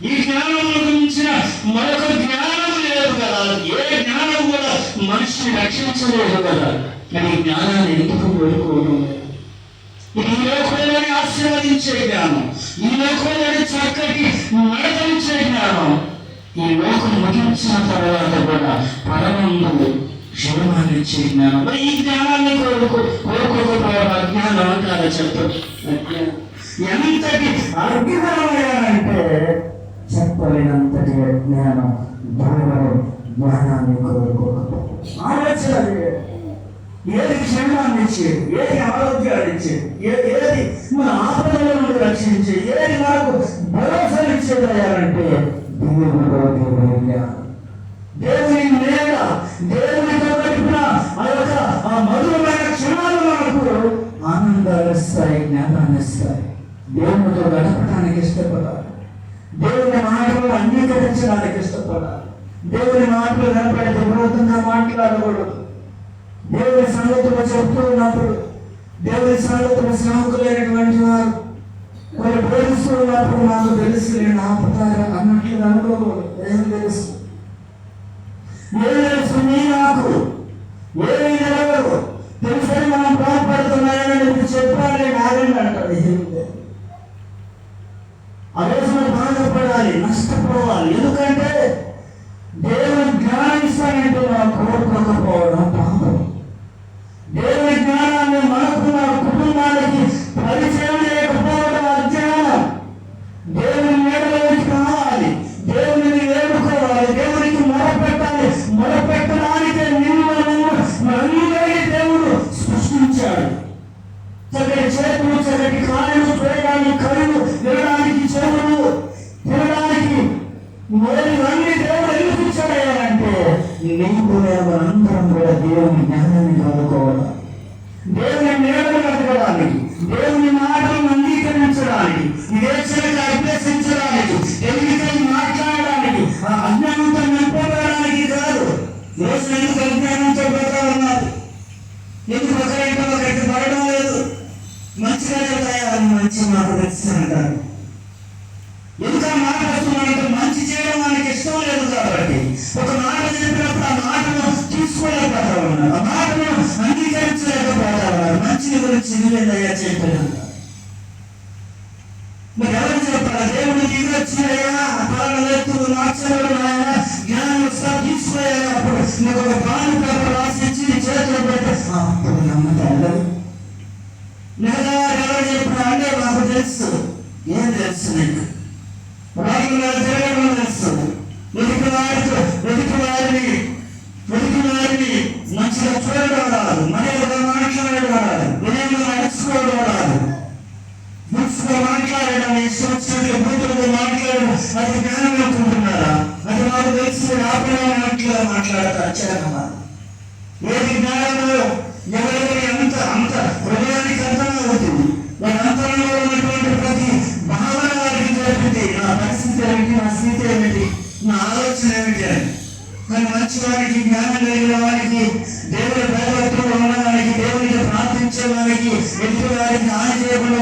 ఈ జ్ఞానములకు మించిన మరొక జ్ఞానం లేదు కదా. ఏ జ్ఞానం కూడా మనిషిని రక్షించలేదు కదా. కానీ ఈ జ్ఞానాన్ని ఎందుకు కోరుకోవడం లేదు? ఇది ఈ లోకంలోని ఆశీర్వదించే జ్ఞానం, ఈ లోకంలోని చక్కటి నడతనిచ్చే జ్ఞానం. ఈ లోకం ముగించిన తర్వాత కూడా పరమందు క్షేమాన్ని ఇచ్చే జ్ఞానం. మరి ఈ జ్ఞానాన్ని కోరుకోకపోవడం అజ్ఞానం అంటారా? చెప్పండి. ఎంతటి అద్భుతమయ్యారంటే చెప్పలేనంతటి జ్ఞానం. జ్ఞానాన్ని కోరుకోకపోవడం ఆలోచన. ఏది క్షేమాన్ని ఇచ్చేది, ఏది ఆరోగ్యాన్ని ఇచ్చేది, ఏది మన ఆపదల నుండి రక్షించి, ఏది మనకు భరోసాలు ఇచ్చేది అయ్యారంటే దేవుని నేల, దేవునితో గడిపిన ఆ మధురమైన క్షణాలు మనకు ఆనందాలు ఇస్తాయి, జ్ఞానాన్ని ఇస్తాయి. దేవునితో గడపడానికి ఇష్టపడాలి, దేవుని మాటలు అంగీకరించడానికి ఇష్టపడాలి. దేవుని మాటలు కనపడితే విరోధంగా మాట్లాడకూడదు. దేవుని సంగతులు చెప్తూ ఉన్నప్పుడు, దేవుని సంగతులు సేవకులైనటువంటి వారు కొన్ని బోధిస్తూ ఉన్నప్పుడు నాకు తెలుసు, నేను ఆపుతారా అన్నట్లు అనుకోకూడదు. ఏమి తెలుసు నీ నాకు ఏమి నిలవదు తెలుసని మనం బాధపడుతున్నాయని ఇప్పుడు చెప్పాలి నాగండి అంటారు. అదే మనం బాధపడాలి, నష్టపోవాలి. ఎందుకంటే దేవుని జ్ఞానం ఇస్తానంటే మనం కోరుకోకపోవడం పాపం. దేవుని జ్ఞానాన్ని మనకు, మన కుటుంబానికి పరిచయం లేకపోవడం అజ్ఞానం. దేవుని నీడలోకి కావాలి, దేవుని వేడుకోవాలి, దేవునికి మొరపెట్టాలి. మొరపెట్టడానికి మనందరికీ దేవుడు సృష్టించాడు. చక్కటి చేతులు, చక్కటి కాళ్ళు, చూడడానికి కళ్ళు, వినడానికి చెవులు, తినడానికి ఇవన్నీ దేవుడు ఎందుకు ఇచ్చాడంటే నీకు మనందరం కూడా దేవుని జ్ఞానాన్ని కోరుకోవాలి, దేవుని నీడలు కట్టడానికి, దేవుని మాటలను అంగీకరించడానికి, వివేచనగా అభ్యసించడానికి, తెలివికై మాట్లాడడానికి, ఆ అజ్ఞానంతో నింపబడడానికి కాదు. రోజు ఎందుకు అజ్ఞానంతో పోతా ఉన్నారు? ఎందుకు ఒకరికి పడడం లేదు? మంచిగా చెప్తాయని మంచి మాట తెచ్చారంటారు. ఎందుకు ఆ మాట వస్తున్నారంటే మంచి చేయడం మనకి ఇష్టం లేదు కాబట్టి. ఒక మాట చెప్పినప్పుడు ఆ మాటను తీసుకోలేకపోతా ఉన్నారు, ఆ మాటను అంగీకరించలేకపోతా ఉన్నారు. మంచిని గురించి నువ్వేదయ్యా చెప్పాను. మరి ఎవరు చెప్పాలి? దేవుడు దిగి వచ్చినాయా, పాలనలు మార్చబడి నాయన జ్ఞానం ఒకసారి తీసుకోయాలి. అప్పుడు నీకు ఒక పాలు పేపర్ రాసిచ్చి నీ చేతిలో పెట్టి అప్పుడు నమ్ముతాడు. లేదా ఎవరు చెప్పినా అంటే మాకు తెలుసు. ఏం తెలుసు నీకు? రాజుగా తిరగడం తెలుసు. వెతికి వారిని మంచిగా చూడడం రాదు, మర్యాదగా మాట్లాడడం రాదు, వినయంగా నడుచుకోవడం రాదు, బుక్స్గా మాట్లాడడం, ఇష్టం బూతులుగా మాట్లాడడం, అది జ్ఞానం అనుకుంటున్నారా? అది మాకు తెలిసి ఆపణ మాట్లాడతారు. అచ్చరమ్మా ఏది జ్ఞానంలో ఎవరెవరి అంత హృదయానికి అర్థమవుతుంది. వారి అంతరంలో ఉన్నటువంటి ప్రతి భావన వారికి జరుగుతుంది. నా పరిస్థితి ఏమిటి, నా స్థితి ఏమిటి, నా ఆలోచన ఏమిటి అని. కానీ మంచి వారికి, జ్ఞానం కలిగిన వారికి, దేవుని భయభక్తులు ఉండడానికి, దేవునికి ప్రార్థించే వారికి, ఎదుటి వారికి హాని చేయకుండా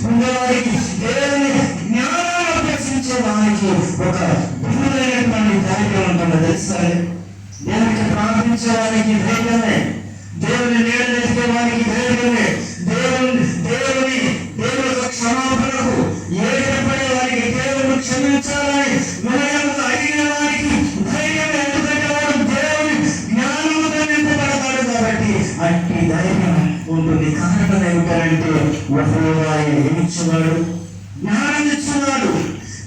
ఉండేవారికి, దేవుని జ్ఞానాన్ని అభ్యసించే వారికి ఒక భిన్నమైనటువంటి ధైర్యం ఉంటుంది. తెలుసాలి, దేవునికి ప్రార్థించే వారికి ధైర్యమే, దేవుని నీడ ఎదిగే వారికి ధైర్యమే, దేవుని క్షమాపణకు ఏర్పడే వారికి, దేవుని క్షమించాలని వినయంగా అడిగిన వారికి ధైర్యమే. ఎందుకంటే వాడు దేవుని జ్ఞానంతో నింపబడతాడు కాబట్టి అట్టి ధైర్యం ఉంటుంది. కారణం ఏమిటంటే యెహోవా ఏమిచ్చున్నాడు? జ్ఞానం ఇచ్చున్నాడు.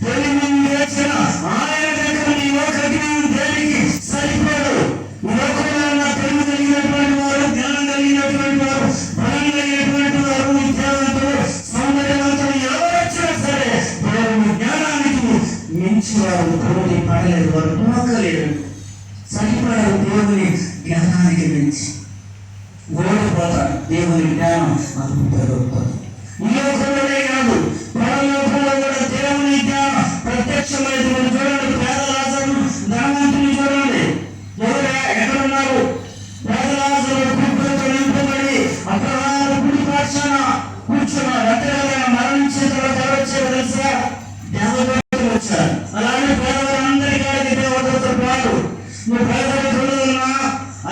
తెలివి వేసిన ఆయన దగ్గర నీ లోక జ్ఞానం దేనికి సరిపోదు. ఓడిపోతాడు. దేవుని జ్ఞానం మనకు పెరుగుతుంది. ఈ లోకంలోనే కాదు, పరలోకంలో కూడా దేవుని జ్ఞానం ప్రత్యక్షమైంది. మీరు చూడండి, పేద లాజరు, ధనవంతుని చూడండి. ఎవరు ఎక్కడున్నారు? పేద లాజరు కుటుంబంతో నింపబడి అబ్రహాము కుడి పక్షాన కూర్చున్నాడు. అంటే మరణించిన తర్వాత ఎవరు వచ్చారు తెలుసా? దేవదూతలు వచ్చారు. అలాగే పేదవారందరికీ దేవదూతలు రాదు. నువ్వు పేదరికంలో ఉన్నా,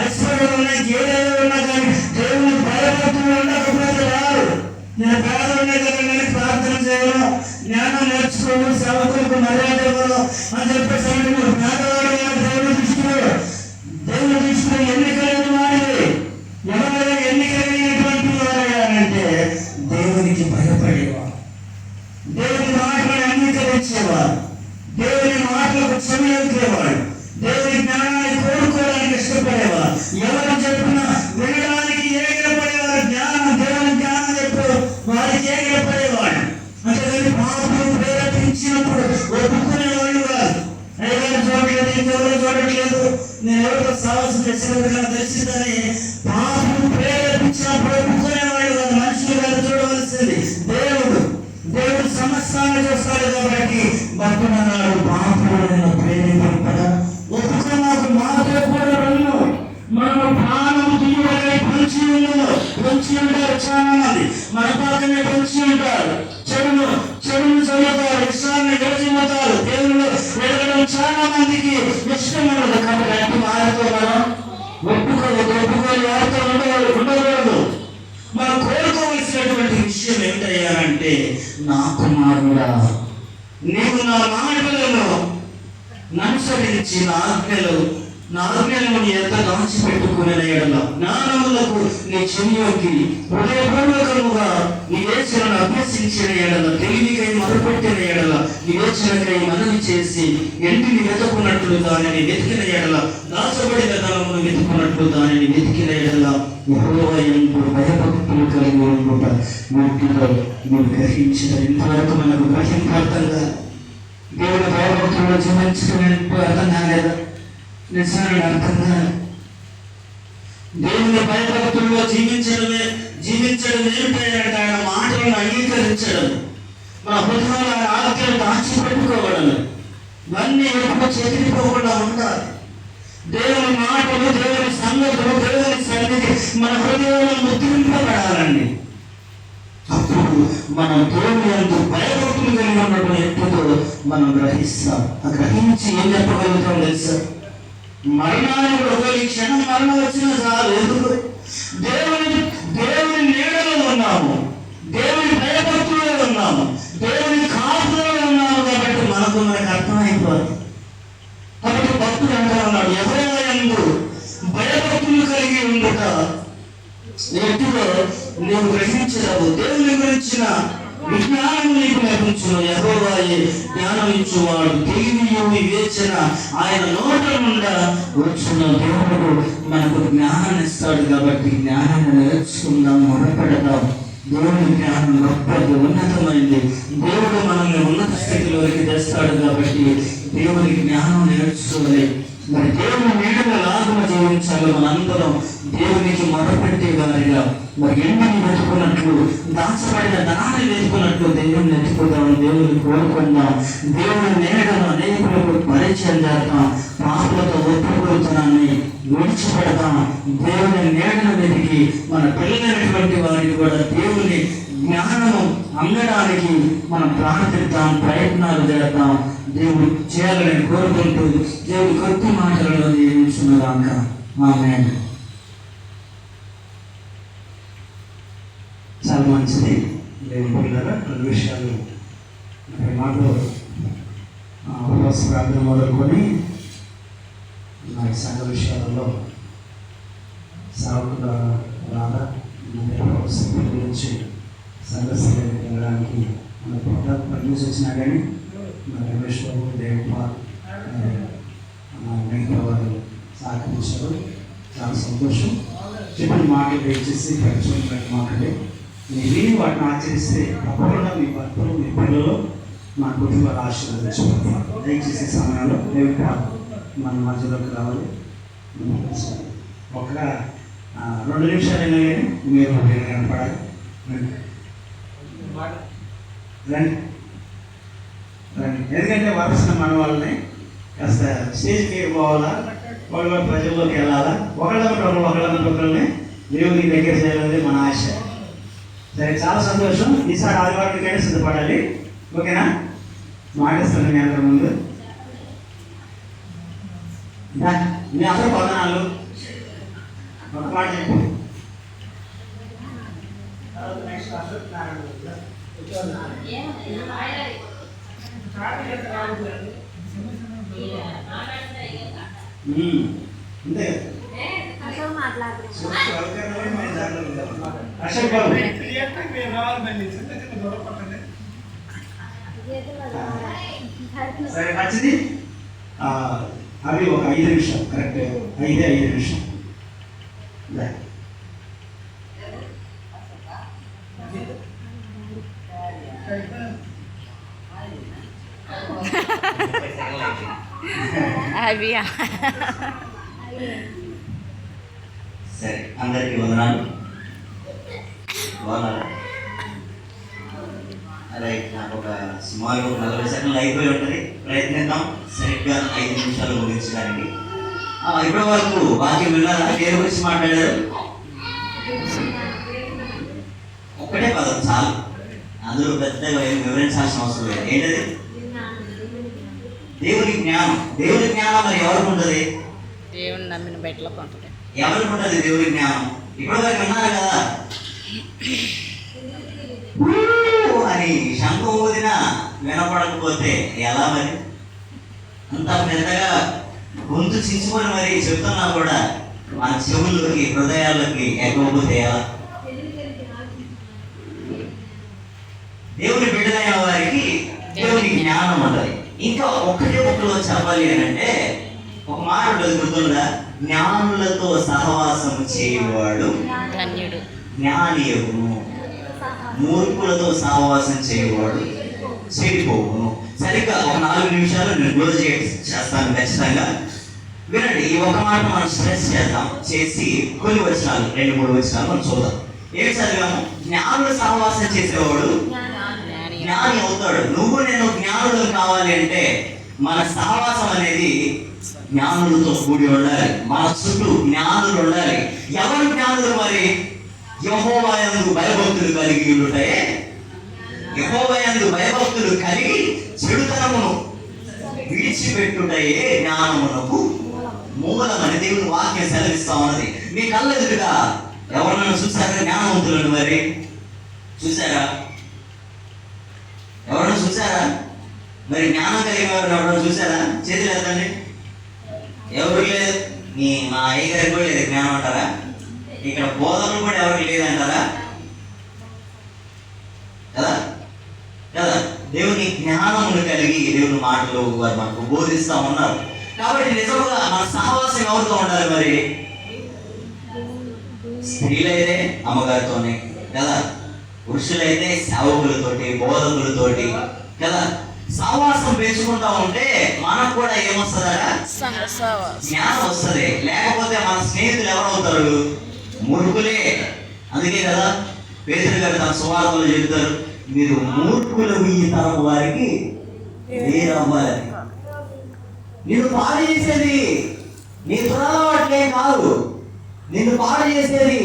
ఐశ్వర్యం ఉన్నా, ఏదైనా ఉన్నా కానీ దేవుని భయభక్తులు ఉండకపోతే రారు. నేను పేదవాడినే కదా, నేను ప్రార్థన చేయను, జ్ఞానం నేర్చుకోను, సేవకులకు మర్యాద ఇవ్వను అని చెప్పేసి అంటే నువ్వు పేదవాడు దేవుని దృష్టిలో ఎన్నికలేని వాడివి. ఎవరైనా ఎన్నికలేనటువంటి వారయ్యానంటే దేవునికి భయపడేవాడు, దేవుని మాటలను అంగీకరించేవాడు, దేవుని మాటలకు చెవియొక్కేవాడు, దేవుని జ్ఞానాన్ని కోరుకోవడానికి ఇష్టపడేవాడు. ఎవరు చెప్పినా వినడానికి ఏగిరపడేవాడు. దేవుని జ్ఞానం చెప్పు వారికి ఏగిరపడేవాడు. అంటే పాపం ప్రేరేపించినప్పుడు ఒప్పుకునేవాళ్ళు కాదు. అయ్యగారు చూడట్లేదు, ఇంకెవరు చూడట్లేదు, నేను ఎవరితో సాహసం చేసినట్టుగా తెలిసిందని పాపం ప్రేరేపించినప్పుడు ఒప్పుకునేవాళ్ళు కాదు. మనుషులు కాదు చూడవలసింది దేవుడు సమస్తాన్ని చూస్తాడు. కాబట్టి భక్తుడన్నాడు, పాపం నేను ప్రేరేపింపడా ఒప్పుకున్నాకు మాతో కూడా రెండు మనం ప్రాణం తీయడమే పొంచి ఉంటారు. చాలా మంది మన పక్కనే పొంచి ఉంటారు. చెడును చదువుతారు, ఇష్టాన్ని విడిచిపోతారు. దేవుళ్ళు ఎదగడం చాలా మందికి ఇష్టం ఉండదు. కాబట్టి అట్టి వారితో మనం ఒప్పుకోవాలి, వారితో ఉండకూడదు. మనం కోరుకోవలసినటువంటి విషయం ఏమిటయ్యారంటే, నా కుమారుడా నీవు నా మాటలను అనుసరించి నా ఆజ్ఞలను ఎంత దాచిపెట్టుకునే ఎడల జ్ఞానములకు నీ చెవియొగ్గి హృదయపూర్వకముగా నీ యేసును అభ్యసించిన ఎడల తెలివికై మొదలుపెట్టిన ఎడల నీ యేసునకై మనవి చేసి ఎంటిని వెతుకున్నట్లు దానిని వెతికిన ఎడల దాచబడిన ధనమును వెతుకున్నట్లు దానిని వెతికిన ఎడల యెహోవా యందు భయభక్తులు కలిగి ఉండుట వీటిలో మీరు గ్రహించిన. ఇంతవరకు మనకు గ్రహింపర్థంగా దేవుని భయభక్తుల్లో జీవించడం అర్థం కాలేదా? నిజాన్ని అర్థం కాదు. దేవుని భయభక్తుల్లో జీవించడం ఏమిటంటే ఆయన మాటలను అంగీకరించడం, మన హృదయంలో ఆయన ఆలోచనలు దాచిపెట్టుకోవడం, ఇవన్నీ ఎప్పుడు చెదిరిపోకుండా ఉండాలి. దేవుని మాటలు, దేవుని సంగతులు, దేవుని సన్నిధి మన హృదయంలో ముద్రింపబడాలండి. అప్పుడు మనం దేవుని యందు భయభక్తులు కలిగి ఉన్నప్పుడు ఎప్పుడో మనం గ్రహిస్తాం. ఆ గ్రహించి ఏం చెప్పగలుగుతాం తెలుసా? మరణానికి ఒక క్షణం మరణం వచ్చిన చాలు. ఎందుకు? దేవుని నీడలో ఉన్నాము, దేవుని భయభక్తుల్లో ఉన్నాము, దేవుని కాపులో ఉన్నాము. కాబట్టి మనకు అర్థమైపోతుంది. కాబట్టి భక్తుడు అంటా ఉన్నాడు, యెహోవా యందు భయభక్తులు కలిగి ఉండుట ఎట్టులో నీవు గ్రహించరావు. దేవుని గురించిన విజ్ఞానం నీకు లభించును. యెహోవాయే జ్ఞానం ఇచ్చువాడు, తెలివియు వివేచన ఆయన నోట నుండా వచ్చున. దేవుడు మనకు జ్ఞానాన్ని ఇస్తాడు. కాబట్టి జ్ఞానాన్ని నేర్చుకుందాం, మొరపెడదాం. దేవుని జ్ఞానం గొప్పది, ఉన్నతమైంది. దేవుడు మనల్ని ఉన్నత స్థితిలోకి తెస్తాడు. కాబట్టి దేవుని జ్ఞానం నేర్చుకోవాలి. మరి దేవుని నీడల లాభం జీవించాలి. మనందరం దేవునికి మొరపెట్టే వారిగా మరి ఎండిని వెతుకున్నట్లు, దాచబడిన ధనాన్ని వెతుకున్నట్లు దేవుని వెతుకుదాం, దేవుని కోరుకుందాం. దేవుని నీడను అనేకులకు పరిచయం చేద్దాం. పాపలతో ఒప్పుకోతనాన్ని విడిచిపెడదాం. దేవుని నీడను వెతికి మన పిల్లలైనటువంటి వారికి కూడా దేవుని జ్ఞానము అందడానికి మనం ప్రార్థిద్దాం, ప్రయత్నాలు చేద్దాం. దేవుడు చేయాలని కోరుకుంటూ దేవుడి కొద్ది మాటలలో దీవించున్నదాక. ఆమేన్. చాలా మంచిది. దేవుని పిల్లల రెండు విషయాలు మాటలు ప్రార్థన మొదలుకొని నా సంఘ విషయాలలో సాగుల రాధ గురించి సంఘస్థితి వెళ్ళడానికి మన పనిచేసి వచ్చినా కానీ మన రమేష్ బాబు, దేవపాల్, మిగతా వారు సహకరించారు. చాలా సంతోషం. చెప్పిన మాటలు దయచేసి పరిచయం మాటలే మీరు వాటిని ఆచరిస్తే తప్పకుండా మీ భర్తలు, మీ పిల్లలు, మా కుటుంబాలు ఆశీర్వదించుకుంటారు. దయచేసే సమయంలో దేవపాల్ మన మధ్యలోకి రావాలి. ఒక 2 నిమిషాలు మీరు కనపడాలి. రండి రండి. ఎందుకంటే వరుసన మన వాళ్ళని కాస్త స్టేజ్కి పోవాలా, వాళ్ళ ప్రజల్లోకి వెళ్ళాలా, ఒకళ్ళని దేవుని దగ్గర చేయాలనేది మన ఆశ. సరే, చాలా సంతోషం. ఈసారి ఆదివారానికైనా సిద్ధపడాలి. ఓకేనా? మాటిస్తాను మీ అందరి ముందు. మీ అందరూ వందనాలు. ఒక మాట చెప్పు. అంతే అశోక్ బాబు సరే, మంచిది. అవి ఒక 5 నిమిషాలు, కరెక్ట్ 5 నిమిషం. సరే, అందరికీ వందనాలు. బాగున్నారా? రైట్. నాకు ఒక సుమారు 40 సెకండ్లు అయిపోయి ఉంటుంది. ప్రయత్నిద్దాం సరిగ్గా 5 నిమిషాలు ముగించడానికి. ఇప్పటి వరకు వాక్యం విన్నారా? దేని గురించి మాట్లాడారు? ఒక్కటే పదం చాలు. అందరూ పెద్దగా వివరించాల్సిన అవసరం లేదు. ఏంటది? దేవుని జ్ఞానం. దేవుని జ్ఞానం మరి ఎవరికి ఉంటుంది? దేవుని నమ్మిన బయటలోకి ఉంటుంది. ఎవరికి ఉంటుంది దేవుని జ్ఞానం? ఇప్పటి వరకు విన్నారు కదా, అని శంఖం ఊదినా వినపడకపోతే ఎలా మరి? అంత పెద్దగా గొంతు చించుకొని మరి చెప్తున్నా కూడా మన చెవుల్లోకి, హృదయాల్లోకి ఎక్కకపోతే ఎలా? దేవుని బిడ్డలైన వారికి దేవుని జ్ఞానం ఉంటుంది. ఇంకా ఒక్కలో చెప్పాలి అని అంటే ఒక మాట ఉంటుంది, గుర్తుందా? జ్ఞానులతో సహవాసం చేయవాడు ధన్యుడు. జ్ఞానియగును, మూర్ఖులతో సహవాసం చేయవాడు చెడిపోవును. సరిగ్గా ఒక 4 నిమిషాలు నేను క్లోజ్ చేస్తాను ఖచ్చితంగా. వినండి, ఈ ఒక మాట మనం స్ట్రెస్ చేద్దాం. చేసి కొన్ని వచనాలు, 2-3 వచనాలు మనం చూద్దాం. ఏమి చదివాము? జ్ఞానులు సహవాసం చేసేవాడు జ్ఞాని అవుతాడు. నువ్వు నేను జ్ఞానులు కావాలి అంటే మన సహవాసం అనేది జ్ఞానులతో కూడి ఉండాలి. మన చుట్టూ జ్ఞానులు ఉండాలి. ఎవరు జ్ఞానులు మరి? యెహోవా యందు భయభక్తులు కలిగి ఉంటే, యెహోవా యందు భయభక్తులు కలిగి చెడుతనమును విడిచిపెట్టుటయే జ్ఞానమునకు మూలమని దేవుని వాక్యం సెలవిస్తా ఉన్నది. మీ కళ్ళ ఎదురుగా ఎవరినైనా చూసారా జ్ఞానవంతులను? మరి చూసారా? ఎవరైనా చూసారా? మరి జ్ఞానం కలిగిన వారు ఎవరైనా చూసారా? చేతులు ఎత్తండి. ఎవరు లేదు. మా అయ్యగారికి కూడా లేదు జ్ఞానం అంటారా? ఇక్కడ బోధనలు కూడా ఎవరికి లేదంటారా? కదా కదా. దేవుని జ్ఞానమును కలిగి దేవుని మాటలు వారు మనకు బోధిస్తూ ఉన్నారు. కాబట్టి నిజంగా మన సహవాసం ఎవరితో ఉండాలి మరి? స్త్రీలైతే అమ్మగారితోనే కదా, పురుషులైతే సేవకులతోటి, బోధకులతోటి కదా. సహవాసం పెంచుకుంటా ఉంటే మనకు కూడా ఏమొస్తుందా? జ్ఞానం వస్తుంది. లేకపోతే మన స్నేహితులు ఎవరవుతారు? మూర్ఖులే. అందుకే కదా పేతురు గారు తన సువార్తలో చెబుతారు, మీరు మూర్ఖులు ఈ తరం వారికి వేరవ్వాలి. నిన్ను పాడు చేసేది నీ దురలవాట్లే కాదు, నిన్ను పాడు చేసేది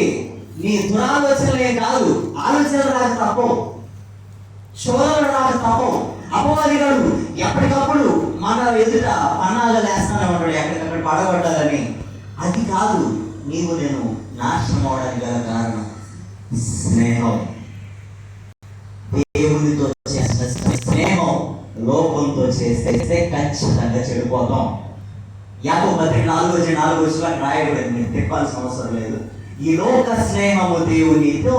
నీ దురాలోచనలే కాదు. ఆలోచనలు రాక తప్పం, శోధనలు రాక తప్పం. అపవాదిగాడు ఎప్పటికప్పుడు మన ఎదుట పన్నాగా వేస్తానే ఉంటాడు, ఎక్కడికక్కడ పడగొట్టాలని. అది కాదు నీవు నేను నాశనం అవడానికి గల కారణం స్నేహం. దేవునితో చేసిన స్నేహం లోకంతో చేస్తే ఖచ్చితంగా చెడిపోతాం. యాకోబు పత్రిక 4:4 రాయబడింది, మీరు తిప్పాల్సిన అవసరం లేదు. ఈ లోక స్నేహము దేవునితో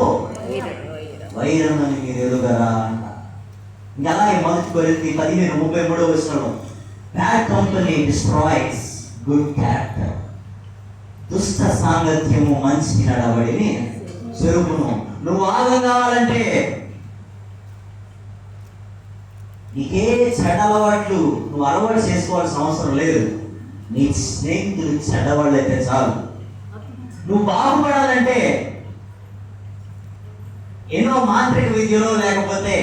వైరమని మీరు ఎరుగరా అంట. అలాగే 1 కొరింథీ 15:33 bad company destroys good character. దుష్ట సాంగత్యము మంచి నడవడిని చెరుపును. నువ్వు ఆగం కావాలంటే, నీకే చెడ్డ అలవాట్లు నువ్వు అలవాటు చేసుకోవాల్సిన అవసరం లేదు. నీ స్నేహితులు చెడ్డవాళ్ళు అయితే చాలు. నువ్వు బాగుపడాలంటే ఎన్నో మాంత్రిక విద్యలో లేకపోతే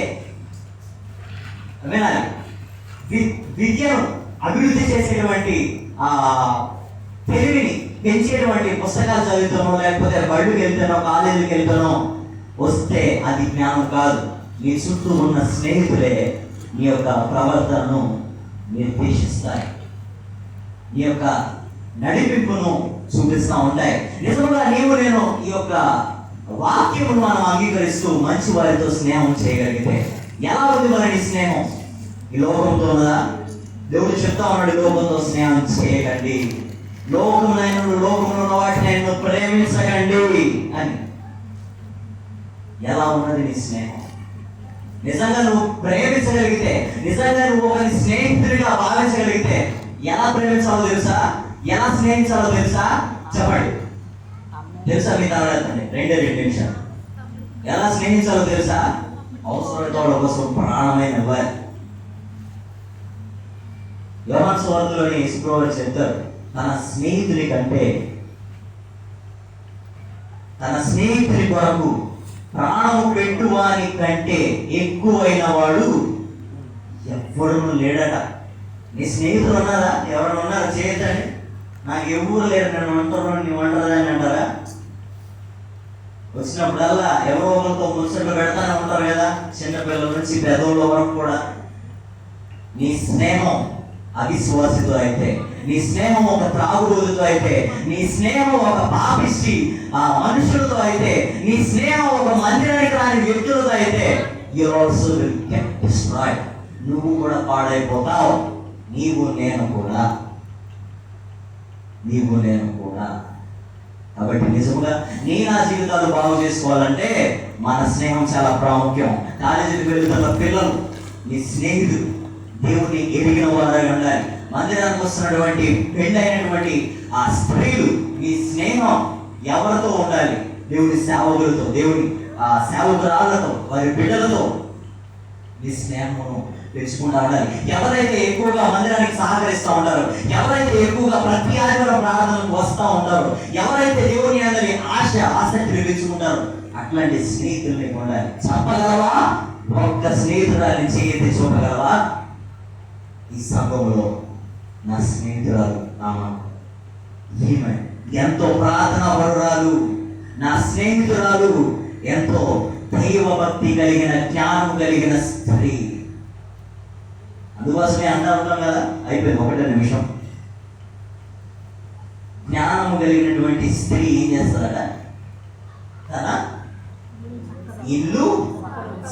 వినాలి, విద్యను అభివృద్ధి చేసేటువంటి తెలివిని పెంచేటువంటి పుస్తకాలు చదువుతానో లేకపోతే బళ్ళుకి వెళ్తానో కాలేజీకి వెళ్తానో వస్తే అది జ్ఞానం కాదు. నీ చుట్టూ ఉన్న స్నేహితులే నీ యొక్క ప్రవర్తనను నిర్దేశిస్తాయి, నీ యొక్క నడిపింపును చూపిస్తూ ఉంటాయి. నిజంగా నేను ఈ యొక్క వాక్యమును మనం అంగీకరిస్తూ మంచి వారితో స్నేహం చేయగలిగితే ఎలా ఉంది మరి నీ స్నేహం? ఈ లోకంతో ఉన్నదా? దేవుడు చెప్తా ఉన్నాడు, లోకంతో స్నేహం చేయకండి, లోకంలో ఉన్న వాటిని ప్రేమించకండి అని. ఎలా ఉన్నది నీ స్నేహం? నిజంగా నువ్వు ప్రేమించగలిగితే, నిజంగా నువ్వు ఒకరిని స్నేహితుడిగా భావించగలిగితే ఎలా ప్రేమించాలో తెలుసా? ఎలా స్నేహించాలో తెలుసా? చెప్పండి. తెలుసా? మీ తరగతి 2 నిమిషాలు. ఎలా స్నేహించాలో తెలుసా? అవసరమైన కోసం ప్రాణమైన వారి. యోహాను సువార్తలోని యేసుప్రభువు చెప్తారు, తన స్నేహితుడి కంటే, తన స్నేహితుడి కొరకు ప్రాణము పెట్టువాని కంటే ఎక్కువైన వాడు ఎవ్వడూ లేడట. నీ స్నేహితులు ఉన్నారా? ఎవరైనా ఉన్నారా? చేయొద్దండి. నాకు ఎవరు లేరు, నన్ను అంటారు, నీ వంటరా అని అంటారా? వచ్చినప్పుడల్లా ఎవరో ఒకరితో ముచ్చట్లు పెడతానే ఉంటారు కదా, చిన్నపిల్లల నుంచి పెద్దోళ్ళ వరకు కూడా. నీ స్నేహం అవిశ్వాసితో అయితే, నీ స్నేహం ఒక త్రాగుబోతుతో అయితే, నీ స్నేహం ఒక పాపిష్టి మనుషులతో అయితే, నీ స్నేహం ఒక మందిరానికి రాని వ్యక్తులతో అయితే, you also will get destroyed. నువ్వు కూడా పాడైపోతావు. నీవు నేను కూడా. కాబట్టి నిజంగా నా జీవితాలు బాగు చేసుకోవాలంటే మన స్నేహం చాలా ప్రాముఖ్యం. కాలేజీకి వెళ్తున్న పిల్లలు, నీ స్నేహితులు దేవుని ఎరిగిన వారుగా ఉండాలి. మందిరానికి వస్తున్నటువంటి పెళ్ళైనటువంటి ఆ స్త్రీలు, నీ స్నేహం ఎవరితో ఉండాలి? దేవుని సేవకులతో, దేవుని సేవకురాళ్లతో, వారి బిడ్డలతో నీ స్నేహమును పెంచుకుంటా ఉండాలి. ఎవరైతే ఎక్కువగా మందిరానికి సహకరిస్తూ ఉంటారో, ఎవరైతే ఎక్కువగా ప్రతి ఆదివారం ప్రార్థనకు వస్తూ ఉంటారో, ఎవరైతే దేవుని అందరి ఆసక్తిని పెంచుకుంటారో అట్లాంటి స్నేహితుల్ని ఉండాలి. చెప్పగలవా? ఒక్క స్నేహితురాన్ని చేయతే చూపగలవా? ఈ సంఘంలో నా స్నేహితురాలు ఈమె ఎంతో ప్రార్థనా పరురాలు, నా స్నేహితురాలు ఎంతో దైవభక్తి కలిగిన, జ్ఞానం కలిగిన స్త్రీ. అందుకోసమే అంటా ఉంటాం కదా, అయిపోయింది 1 నిమిషం. జ్ఞానము కలిగినటువంటి స్త్రీ ఏం చేస్తారట? తన ఇల్లు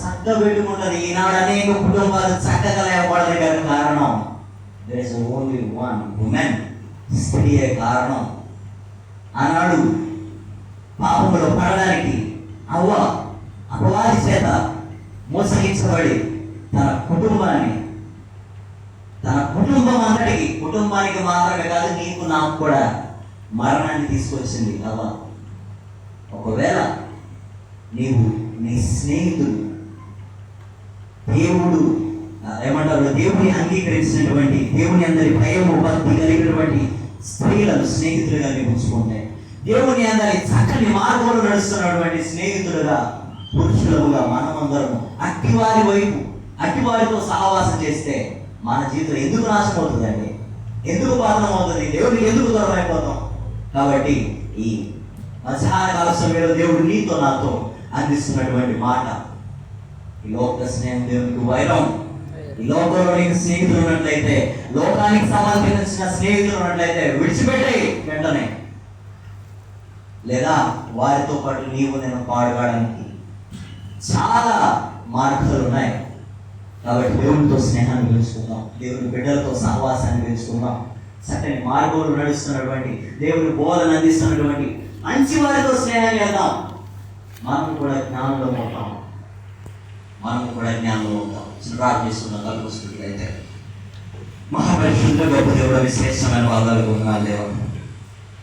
చక్కబెట్టుకుంటుంది. ఈనాడు అనేక కుటుంబాలు చక్కగా లేకపోవడానికి కారణం there is only one woman, స్త్రీయే కారణం. ఆనాడు పాపములో పడడానికి అవ్వ అపవాది చేత మోసగించబడి తన కుటుంబం అంతటికి, కుటుంబానికి మాత్రమే కాదు నీకు నాకు కూడా మరణాన్ని తీసుకొచ్చింది అవ్వ. ఒకవేళ నీవు నీ స్నేహితుడు దేవుని అంగీకరించినటువంటి, దేవుని అందరి భయము భక్తి కలిగినటువంటి స్త్రీలను స్నేహితులుగా ఉంచుకుంటే, దేవుని అందరి చక్కని మార్గంలో నడుస్తున్నటువంటి స్నేహితులుగా, పురుషులుగా మనమందరం అట్టివారితో సహవాసం చేస్తే మన జీవితం ఎందుకు నాశనం అవుతుందండి? ఎందుకు పతనం అవుతుంది? దేవుడికి ఎందుకు దూరం అయిపోతాం? కాబట్టి ఈ మధ్యాహ్న కాల సమయంలో దేవుడు నీతో నాతో అందిస్తున్నటువంటి మాట, ఈ లోక స్నేహం దేవునికి వైరం. ఈ లోకంలో నీకు స్నేహితులు ఉన్నట్లయితే, లోకానికి సంబంధించిన స్నేహితులు ఉన్నట్లయితే విడిచిపెట్టాయి వెంటనే, లేదా వారితో పాటు నేను పాడుకోవడానికి చాలా మార్గాలు ఉన్నాయి. కాబట్టి దేవునితో స్నేహాన్ని పెంచుకుందాం, దేవుని బిడ్డలతో సహవాసాన్ని పెంచుకుందాం, చక్కని మార్గంలో నడుస్తున్నటువంటి, దేవుని బోధన అందిస్తున్నటువంటి మంచి వారితో స్నేహం చేద్దాం. మనం కూడా జ్ఞానంలో ఉంటాం. ప్రార్థిస్తున్నాం. కలుపుకుంటున్నట్లయితే మహాపరిశుద్ధ గొప్ప దేవుడు, విశేషమైన వాదాలు ఉన్నాను దేవ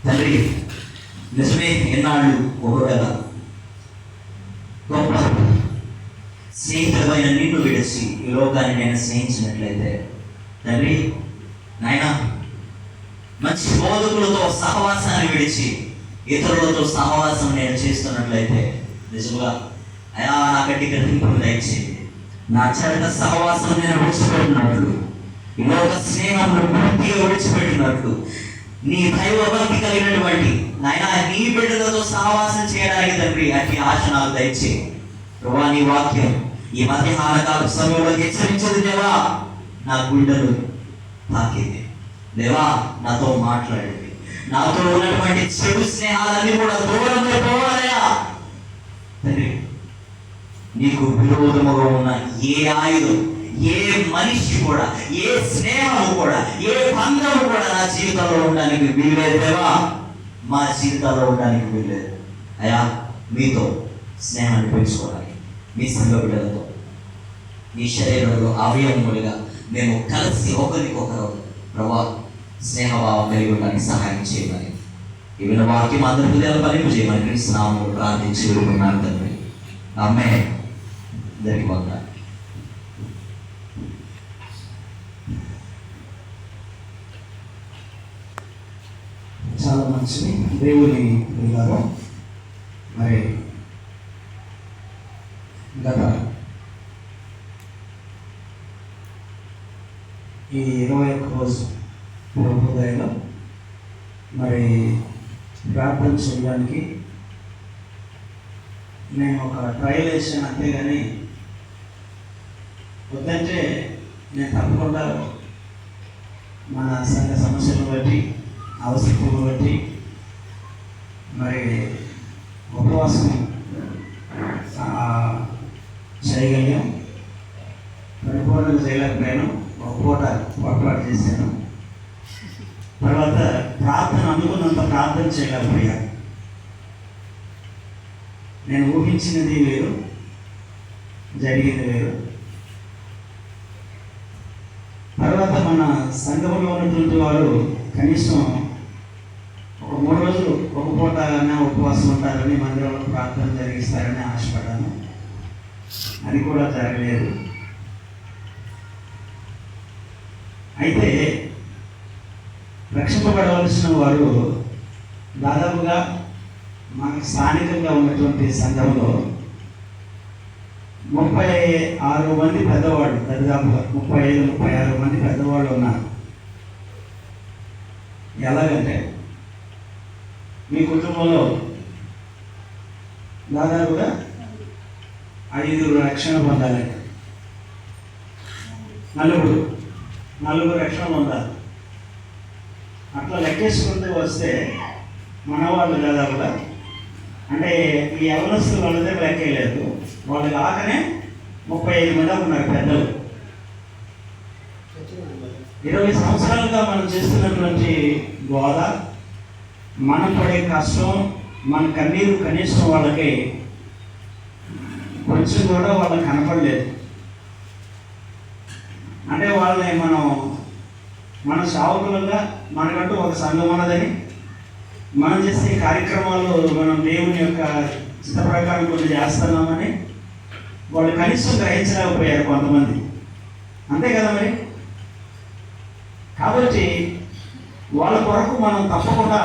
తండ్రి. నిజమే, ఎన్నాళ్ళు ఒకవేళ గొప్ప స్నేహితులమైన నిన్ను విడిచి ఈ లోకాన్ని నేను స్నేహించినట్లయితే తండ్రి నాయన, మంచి బోధకులతో సహవాసాన్ని విడిచి ఇతరులతో సహవాసం నేను చేస్తున్నట్లయితే నిజంగా అయా నాకంటే గ్రహింపులు దయచేయండి. నా చెడ్డ సహవాసం నేను విడిచిపెట్టినట్లు, లోక స్నేహంలో పూర్తిగా విడిచిపెట్టినట్లు, నీ దైవభక్తి కలిగినటువంటి నాయన నీ బిడ్డలతో సహవాసం చేయడానికి తండ్రి అట్టి ఆశ నాకు దయచేయి. ప్రభువా, నీ వాక్యం ఈ మధ్యాహ్న కాల సమయంలో హెచ్చరించేది దేవా, నా గుండెలు తాకింది దేవా, నాతో మాట్లాడండి. నాతో ఉన్నటువంటి చెడు స్నేహాలన్నీ కూడా దూరంగా పోవాలయా తండ్రి. నీకు విరోధముగా ఉన్న ఏ ఆయుధం, ఏ మనిషి కూడా, ఏ స్నేహము కూడా, ఏ బంధము కూడా నా జీవితంలో ఉండడానికి వీల్లేదు దేవా, మా జీవితాల్లో ఉండడానికి వీల్లేదు అయ్యా. మీతో స్నేహాన్ని పెంచుకోవడానికి, మీ సంఘ బిడ్డలతో, మీ శరీరంలో అవయవములుగా మేము కలిసి ఒకరికొకరు ప్రభా స్నేహభావం కలిగి ఉండడానికి సహాయం చేయమని, ఇవిన వాక్యం అందరి హృదయాలు ఫలింపు చేయమని క్రీస్తునామములో ప్రార్థించి వేడుకున్నాను తండ్రి. ఆమేన్. అందరికీ వందనాలు. చాలా మంచిది దేవుని గారు. మరి గత ఈ 21 రోజు ప్రభుదయలో మరి ప్రార్థన చేయడానికి నేను ఒక ట్రయల్ వేసాను, అంతేగాని వద్దంటే నేను తప్పకుండా మన సంఘ సమస్యలను బట్టి, అవసరతలను బట్టి మరి ఉపవాసం చేయగలిగాం. పరిపూర్ణంగా చేయలేకపోయాను, ఒక పూట పొరపాటు చేశాను. తర్వాత ప్రార్థన అనుకున్నంత ప్రార్థన చేయలేకపోయాను. నేను ఊహించినది వేరు, జరిగింది వేరు. తర్వాత మన సంఘంలో ఉన్నటువంటి వారు కనీసం ఒక 3 రోజులు ఒక పూట ఉపవాసం ఉంటారని, మందిరంలో ప్రార్థన జరిగిస్తారని ఆశపడ్డాను. అది కూడా జరగలేదు. అయితే రక్షింపబడవలసిన వారు దాదాపుగా మనకు స్థానికంగా ఉన్నటువంటి సంఘంలో 36 మంది పెద్దవాళ్ళు, దాదాపుగా 35-36 మంది పెద్దవాళ్ళు ఉన్నారు. ఎలాగంటే మీ కుటుంబంలో దాదాపుగా 5 రక్షణ పొందాలంటే, నలుగురు రక్షణ పొందాలి. అట్లా లెక్కేసుకుంటూ వస్తే మనవాళ్ళు దాదాపుగా, అంటే ఈ యవనస్తులు వాళ్ళ దగ్గర లెక్కేయలేదు, వాళ్ళు కాకనే 35 మంది ఉన్నారు పెద్దలు. 20 సంవత్సరాలుగా మనం చేస్తున్నటువంటి గోద, మనం పడే కష్టం, మన కన్నీరు కనీసం వాళ్ళకి కొంచెం కూడా వాళ్ళకి కనపడలేదు. అంటే వాళ్ళని మన సేవకులుగా మనకంటూ ఒక సంఘం ఉన్నదని, మనం చేసే కార్యక్రమాలు మనం దేవుని యొక్క ఇష్ట ప్రకారం కొన్ని చేస్తున్నామని వాళ్ళు కనీసం గ్రహించలేకపోయారు కొంతమంది. అంతే కదా మరి. కాబట్టి వాళ్ళ కొరకు మనం తప్పకుండా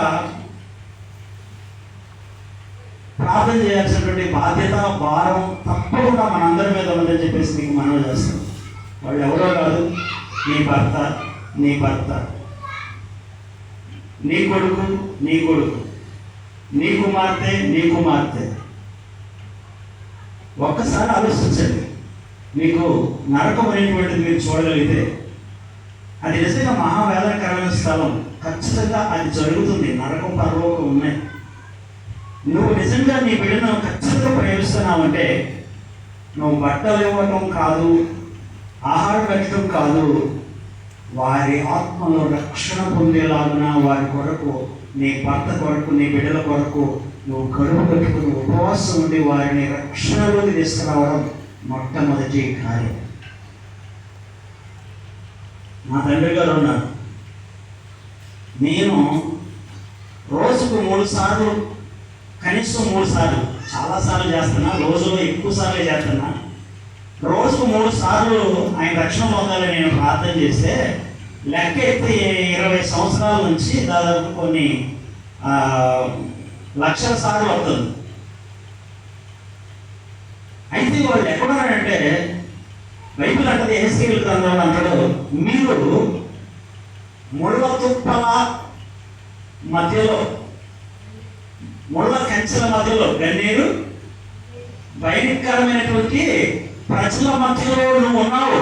ప్రార్థన చేయాల్సినటువంటి బాధ్యత, భారం తప్పకుండా మనందరి మీద ఉందని చెప్పేసి నీకు మనవి చేస్తాం. వాళ్ళు ఎవరో కాదు, నీ భర్త, నీ కొడుకు, నీ కుమార్తె. ఒక్కసారి ఆలోచించండి. మీకు నరకం అనేటువంటిది మీరు చూడగలిగితే అది నిజంగా మహావేదనకరమైన స్థలం. ఖచ్చితంగా అది జరుగుతుంది. నరకం, పరలోకం ఉన్నాయి. నువ్వు నిజంగా నీ బిడ్డను ఖచ్చితంగా ప్రేమిస్తున్నావంటే నువ్వు బట్టలు ఇవ్వటం కాదు, ఆహారం పెట్టడం కాదు, వారి ఆత్మలో రక్షణ పొందేలాగున వారి కొరకు, నీ భర్త కొరకు, నీ బిడ్డల కొరకు నువ్వు కడుపు కట్టుకుని ఉపవాసం ఉండి వారిని రక్షణలోకి తీసుకురావడం మొట్టమొదటి కార్యం. మా తండ్రి గారు ఉన్నారు. నేను రోజుకు 3 సార్లు, కనీసం 3 సార్లు, చాలాసార్లు చేస్తున్నా, రోజులో ఎక్కువ సార్లు చేస్తున్నా, రోజుకు 3 సార్లు ఆయన రక్షణ పొందాలని నేను ప్రార్థన చేస్తే లెక్క ఎత్తి 20 సంవత్సరాల నుంచి దాదాపు కొన్ని లక్షల సార్లు వస్తుంది. అయితే వాళ్ళు ఎక్కడున్నారంటే బైబిల్ అంటది ఎహెజ్కేలు గ్రంథంలో అంటాడు, మీరు ముళ్ళ తుప్పల మధ్యలో, ముళ్ళ కంచెల మధ్యలో, గన్నేరు భయంకరమైనటువంటి ప్రజల మధ్యలో నువ్వు ఉన్నావు.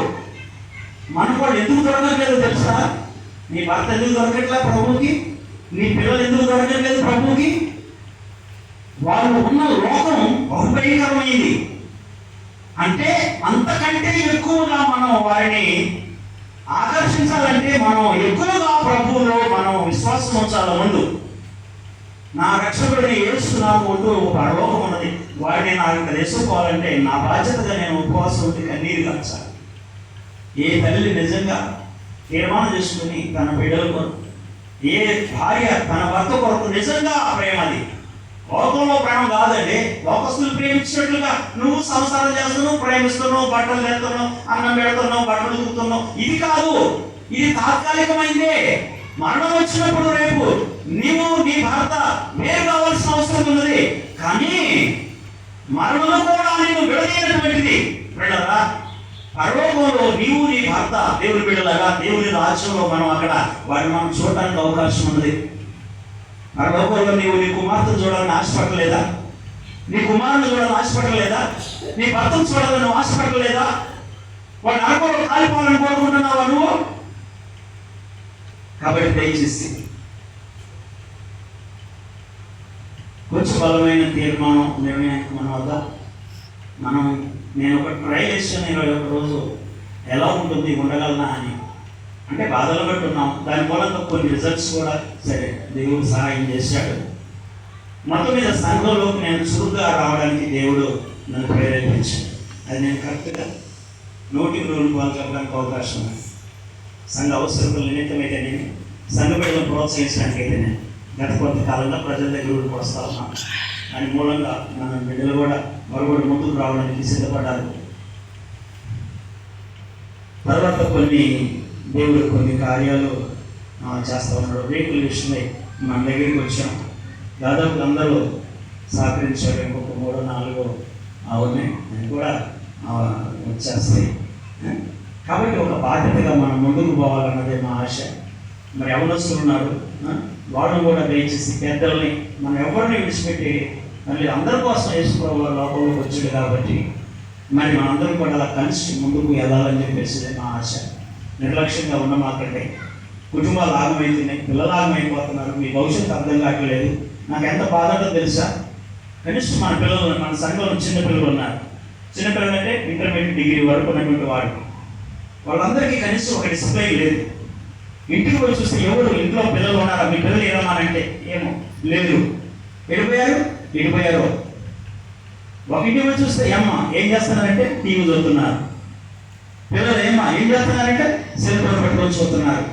మనకు వాళ్ళు ఎందుకు దొరకట్లేదు తెలుసా? నీ భర్త ఎందుకు దొరకట్లే ప్రభువుకి? నీ పిల్లలు ఎందుకు దొరకట్లేదు ప్రభువుకి? వాళ్ళు ఉన్న లోకం బహుభయంకరమైంది. అంటే అంతకంటే ఎక్కువగా మనం వారిని ఆకర్షించాలంటే మనం ఎక్కువగా ప్రభువులో మనం విశ్వాసం ఉంచాలి. ముందు నా రక్షకుడిని యేసునామం ఉంటూ ఒక పరలోకం ఉన్నది, వాడిని నాకు ఇక్కడ వేసుకోవాలంటే నా బాధ్యతగా నేను ఉపవాసం ఉంటే కన్నీరు కాచాలి. ఏ తల్లి నిజంగా తీర్మానం చేసుకుని తన బిడ్డల కొరకు, ఏ భార్య తన భర్త కొరకు నిజంగా ప్రేమ, అది లోకంలో ప్రేమ కాదండి. లోకస్తులు ప్రేమించినట్లుగా నువ్వు సంసారం చేస్తున్నావు, ప్రేమిస్తున్నావు, బట్టలు తెస్తున్నావు, అన్నం పెడుతున్నావు, బట్టలు దుక్కుతున్నావు, ఇది కాదు. ఇది తాత్కాలికమైందే. మరణం వచ్చినప్పుడు రేపు నీవు నీ భర్త వేరు కావాల్సిన అవసరం ఉన్నది. కానీ మరణం కూడా నేను విడదీయనటువంటిది. బిడ్డరా, పరలోకంలో నీవు నీ భర్త దేవుని బిడ్డలాగా దేవుని రాజ్యంలో మనం అక్కడ వారిని మనం చూడడానికి అవకాశం ఉన్నది. పరలోకంలో నీవు నీ కుమార్తెను చూడాలని ఆశపడలేదా? నీ కుమారుని చూడాలని ఆశపడలేదా? నీ భర్తను చూడాలని నువ్వు ఆశపడలేదా? వాడు నరకంలో కాలిపోవాలని కోరుకుంటున్నావా నువ్వు? కాబట్టి దయచేసి కొంచెం బలమైన తీర్మానం, నిర్ణయానికి మన వద్ద నేను ఒక ట్రై చేసాను. 21 రోజు ఎలా ఉంటుంది, ఉండగలనా అని. అంటే బాధలు బట్టి ఉన్నాం. దాని మూలంగా కొన్ని రిజల్ట్స్ కూడా సరే దేవుడు సహాయం చేశాడు. మొత్తం మీద సంఘంలోకి నేను చురుగ్గా రావడానికి దేవుడు నన్ను ప్రేరేపించాడు. అది నేను కరెక్ట్గా 100% చెప్పడానికి అవకాశం ఉంది. సంఘ అవసరతల నిమిత్తమైతే నేను సంఘ బిడ్డలను ప్రోత్సహించడానికి అయితే నేను గత కొంతకాలంగా ప్రజల దగ్గర వస్తా ఉన్నాను. దాని మూలంగా మన బిడ్డలు కూడా మరొకటి ముందుకు రావడానికి సిద్ధపడ్డారు. తర్వాత దేవుడు కొన్ని కార్యాలు చేస్తూ ఉన్నాడు. రేకుల విషయమై మన దగ్గరికి వచ్చాం. దాదాపు అందరూ సహకరించారు. ఇంకొక 3-4 ఉన్నాయి, అది కూడా వచ్చేస్తాయి. కాబట్టి ఒక బాధ్యతగా మనం ముందుకు పోవాలన్నదే మా ఆశ. మరి యవనస్తులు ఉన్నారు, వాళ్ళని కూడా దయచేసి పెద్దల్ని మనం ఎవరిని విడిచిపెట్టి మళ్ళీ అందరి కోసం వేసుకోవాలి. లోపలికి వచ్చాడు కాబట్టి మరి మనందరం కూడా అలా కలిసి ముందుకు వెళ్ళాలని చెప్పేసి మా ఆశ. నిర్లక్ష్యంగా ఉన్నమాకంటే కుటుంబాలు ఆగమవుతున్నాయి, పిల్లలు ఆగమైపోతున్నారు, మీ భవిష్యత్తు అర్థం కావట్లేదు. నాకు ఎంత బాధతో తెలుసా? కనీసం మన పిల్లలు, మన సంఘంలో చిన్నపిల్లలు ఉన్నారు. చిన్నపిల్లలు అంటే ఇంటర్మీడియట్ డిగ్రీ వరకు ఉన్నటువంటి వాడు, వాళ్ళందరికీ కనీసం ఒక డిసిప్లైన్ లేదు. ఇంటికి పోయి చూస్తే ఎవరు ఇంట్లో పిల్లలు ఉన్నారా, మీ పిల్లలు ఏమన్నారంటే ఏమో లేదు, ఎడిపోయారు. ఒక ఇంటికి పోయి చూస్తే అమ్మ ఏం చేస్తున్నారంటే టీవీ చూస్తున్నారు. పిల్లలు ఏం చేస్తున్నారంటే సెల్ ఫోన్ పెట్టుకొని చూస్తున్నారు.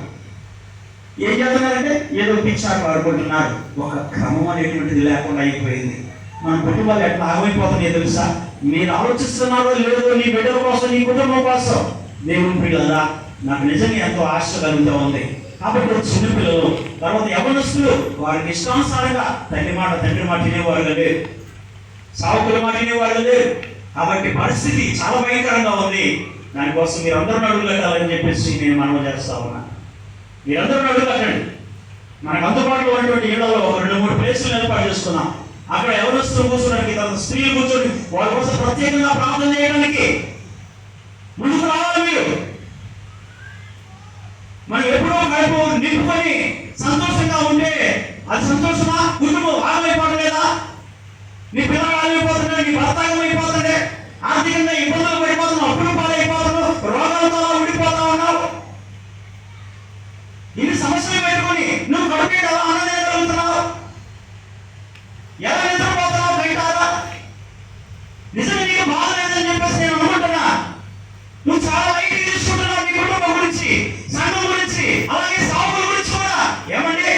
ఏం చేస్తున్నారంటే ఏదో పిచ్చాట ఆడుకుంటున్నారు. ఒక క్రమం అనేటువంటిది లేకుండా అయిపోయింది. మన కుటుంబాలు ఎట్లా ఆగమైపోతున్నాయో తెలుసా? మీరు ఆలోచిస్తున్నారో లేదో నీ బిడ్డల కోసం, నీ కుటుంబం కోసం. దేవుని పిల్లరా, నాకు నిజంగా ఎంతో ఆశ కలుగుతూ ఉంది. కాబట్టి చిన్నపిల్లలు, తర్వాత యవనస్తులు వారికి ఇష్టానుసారంగా తండ్రి మాట వినేవారుగా లేరు, సావుకుల మాట వినేవారుగా లేరు. కాబట్టి పరిస్థితి చాలా భయంకరంగా ఉంది. దానికోసం మీరందరూ అడుగులు కట్టాలని చెప్పేసి నేను మనవి చేస్తా ఉన్నా. మీరందరూ అడుగులు కట్టండి. మనకు అందుబాటులో ఉన్నటువంటి ఇళ్లలో ఒక 2-3 ప్లేసులు ఏర్పాటు చేసుకున్నాం. అక్కడ యవనస్తులు కూర్చోడానికి, తర్వాత స్త్రీలు కూర్చొని వాళ్ళ కోసం ప్రత్యేకంగా ప్రార్థన చేయడానికి ముందుకు రావాలి. మీరు మనం ఎప్పుడో గడుపు నింపుకొని సంతోషంగా ఉంటే అది సంతోషమా? కుటుంబం ఆగమైపోవట్లేదా? నీ పిల్లలు ఆగమైపోతుండే, నీ భర్త ఆగమైపోతుండే, ఆర్థికంగా ఇబ్బందులు పడిపోతున్నావు, అప్పులు పాలైపోతున్నావు, రోగాలతో ఉండిపోతా ఉన్నావు. ఇన్ని సమస్యలు పెట్టుకొని నువ్వు కడుపు ఎలా ఆనందించగలుగుతున్నావు? ఎలా నిద్రపోతున్నావు బయటారా? నిజంగా నీకు బాధ లేదని చెప్పేసి నేను అనుకుంటున్నా. నువ్వు చాలా లైట్ తీసుకుంటున్నావు నీ కుటుంబం గురించి, సంఘం గురించి, అలాగే సాగుల గురించి కూడా. ఏమండి,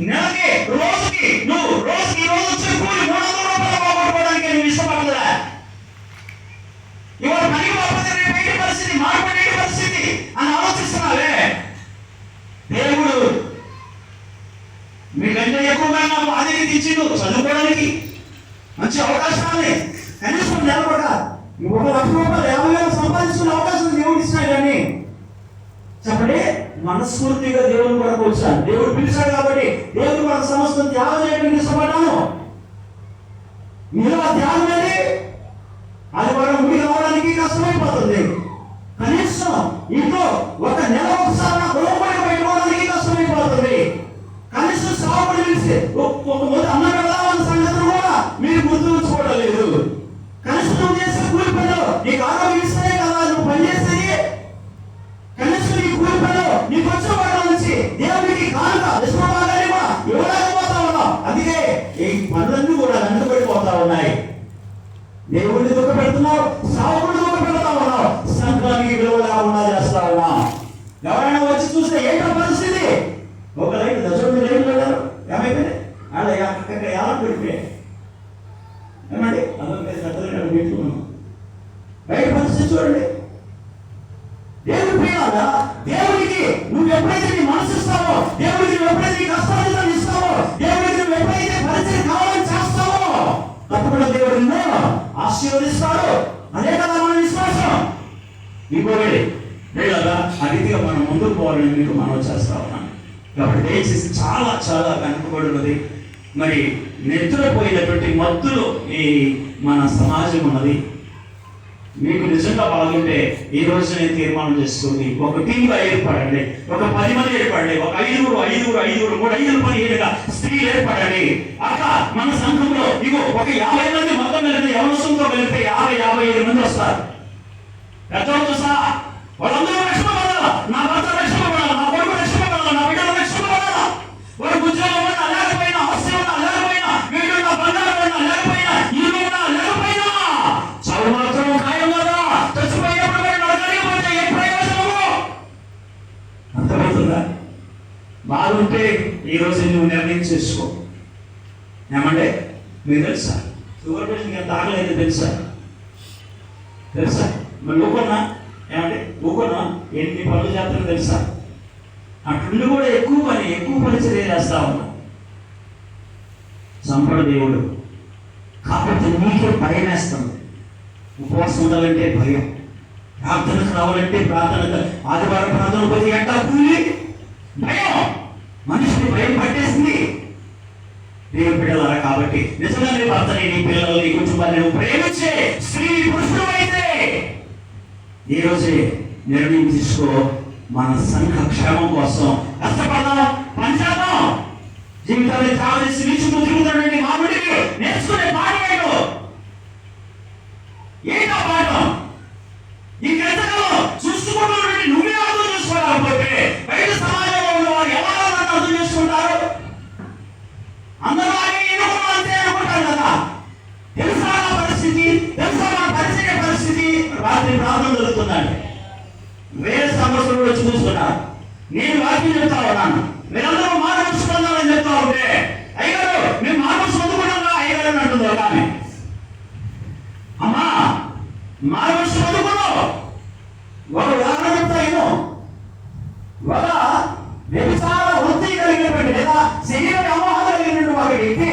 నెలకి రోజుకి ఈ రోజు వచ్చే కూలి 300 రూపాయలు పోగొట్టుకోవడానికి నువ్వు ఇష్టపడదా? అవకాశాన్ని కనీసం నిలబడ 1,00,000 రూపాయలు 50,000 సంపాదించుకునే అవకాశం దేవుడు ఇచ్చినా కానీ చెప్పండి, మనస్ఫూర్తిగా దేవుని కొరకు వచ్చాను. దేవుడు పిలిచాడు కాబట్టి దేవుని కొరకు సమస్తం త్యాగం చేయడానికి ఇష్టపడ్డాను. మీరు ఆ త్యాగం అనేది అది మనం గుడి రావడానికి కష్టమైపోతుంది. కనీసం ఇంట్లో ఒక నెల ఒకసారి నా లోపలికి పెట్టుకోవడానికి కష్టమైపోతుంది. కనీసం సాగుబడి పిలిచి ఒక మొదటి అన్న పెడదామన్న సంగతులు కూడా మీరు గుర్తు ఉంచుకోవడం లేదు. కనీసం నువ్వు చేసే కూలి పనులు నీకు ఆరోగ్యం ఇస్తేనే కదా నువ్వు పనిచేసేది. కనీసం నీ కూలి పనులు నీకు వచ్చిన వాటి నుంచి దేవుడికి కానుక విశ్వభాగాన్ని కూడా ఇవ్వలేకపోతా ఉన్నావు. అందుకే ఈ పనులన్నీ కూడా వెంటబడిపోతా ఉన్నాయి. దేవుడిని దుఃఖ పెడుతున్నావు, సావుకుని దుఃఖ పెడతా ఉన్నావు, సంఘానికి విలువగా ఉన్నా చేస్తా ఉన్నావు. ఎవరైనా వచ్చి చూస్తే ఏంటో పరిస్థితి, ఒక లైట్ దశమి లైట్లు వెళ్ళారు ఏమైపోయింది అలా అక్కడ ఎలా పెడిపోయాయి ఏమండి అదొక పెట్టుకున్నాం. బయట పరిస్థితి చూడండి. దేవుడి ప్రియాలా, దేవుడికి నువ్వు ఎప్పుడైతే నీ మనసు ఇస్తావో, దేవుడికి నువ్వు ఎప్పుడైతే నీ కష్టాలను ఇస్తావో, దేవుడికి నువ్వు ఎప్పుడైతే పరిచయం కావాలని చేస్తావో తప్పకుండా దేవుడు నిన్ను ఆశీర్వదిస్తాడు. అదే కదా మన విశ్వాసం. ఇంకోటి లేదా ఆ రీతిగా మనం ముందుకు పోవాలని మీకు మనం చేస్తా ఉన్నాం. కాబట్టి దయచేసి చాలా చాలా వెనుకబడి ఉన్నది. మరి నిద్రపోయినటువంటి మత్తులు ఈ మన సమాజం ఉన్నది. మీకు నిజంగా బాగుంటే ఈ రోజు నేను తీర్మానం చేసుకోండి, ఒక టీంగా ఏర్పడండి, ఒక 10 మంది ఏర్పడండి, ఒక 5 3 5 స్త్రీలు ఏర్పడండి. అట్లా మన సంఘంలో ఇగో ఒక 50 మంది మొత్తం వెళ్తే యవనస్తులతో వెళ్తే 50-55 మంది వస్తారు. పెద్దలతో సహా వాళ్ళందరూ రక్షింపబడాలా, నా భర్త రక్షింపబడాలా, నా కొడుకు రక్షింపబడాలా, నా బిడ్డలు రక్షింపబడాలా. వారికి ఉద్యోగం ఉన్నా లేకపోయినా, ఆస్తి ఉన్నా లేకపోయినా, వీడు నా బంగారం ఉన్నా లేకపోయినా, ఇల్లు ఉన్నా లేకపోయినా చావు మాత్రం ఖాయం కదా. చచ్చిపోయినప్పుడు నడకలేకపోతే ఏ ప్రయోజనము? అర్థమవుతుందా? బాగుంటే ఈ రోజు నువ్వు నిర్ణయం చేసుకో. ఏమంటే మీకు తెలుసా షుగర్ పేషెంట్కి ఎంత ఆగలేదు తెలుసా? మరి ఊకున్నా ఏమంటే ఊకున్నా ఎన్ని పనులు చేస్తారో తెలుసా? అట్లుండి కూడా ఎక్కువ పరిచర్య చేస్తా ఉన్నా. సంపద దేవుడు కాబట్టి నీకే భయం వేస్తుంది. ఉపవాసం ఉండాలంటే భయం, ప్రార్థనకు రావాలంటే ఆదివారం ప్రార్థన పోతే ఎంట కూలి భయం, మనిషిని భయం పట్టేసింది. దేవుని బిడ్డలారా కాబట్టి నిజంగా నీ భర్తని, నీ పిల్లలు, నీ కుటుంబాన్ని నువ్వు ప్రేమించే స్త్రీ పురుషుడు అయితే ఈ రోజే నిర్ణయం తీసుకో. మన సంఘ క్షేమం కోసం కష్టపడదాం, పనిచేద్దాం. జీవితాన్ని కావలసి చుట్టూ తిరుగుతాడండి మామిడికి నేర్చుకునే పాఠం ఏంటో పాఠం. ఈ గంటకాలం చూసుకుంటూ నువ్వే అర్థం చేసుకోలేకపోతే బయట సమాజంలో ఉన్న వారు ఎలా అర్థం చేసుకుంటారు? అందరూ అంతే అనుకుంటారు కదా. తెలుసా నా పరిస్థితి, తెలుసా మన పరిచయ పరిస్థితి? రాత్రి ప్రార్థన జరుగుతున్నాడు, వేరే సమస్యలు వచ్చి చూస్తున్నారు. నేను వాక్యం చెప్తా ఉన్నాను, మీరందరూ మార్పు పొందాలని చెప్తా ఉంటే అయ్యారు మేము మార్పు పొందుకున్నాం అయ్యారు అని అంటుంది ఒక ఆమె. అమ్మా మార్పు పొందుకున్నావు. ఒక ఉదాహరణ చెప్తా నేను. ఒక వ్యభిచార వృత్తి కలిగినటువంటి లేదా శరీర వ్యామోహం కలిగినటువంటి ఒక వ్యక్తి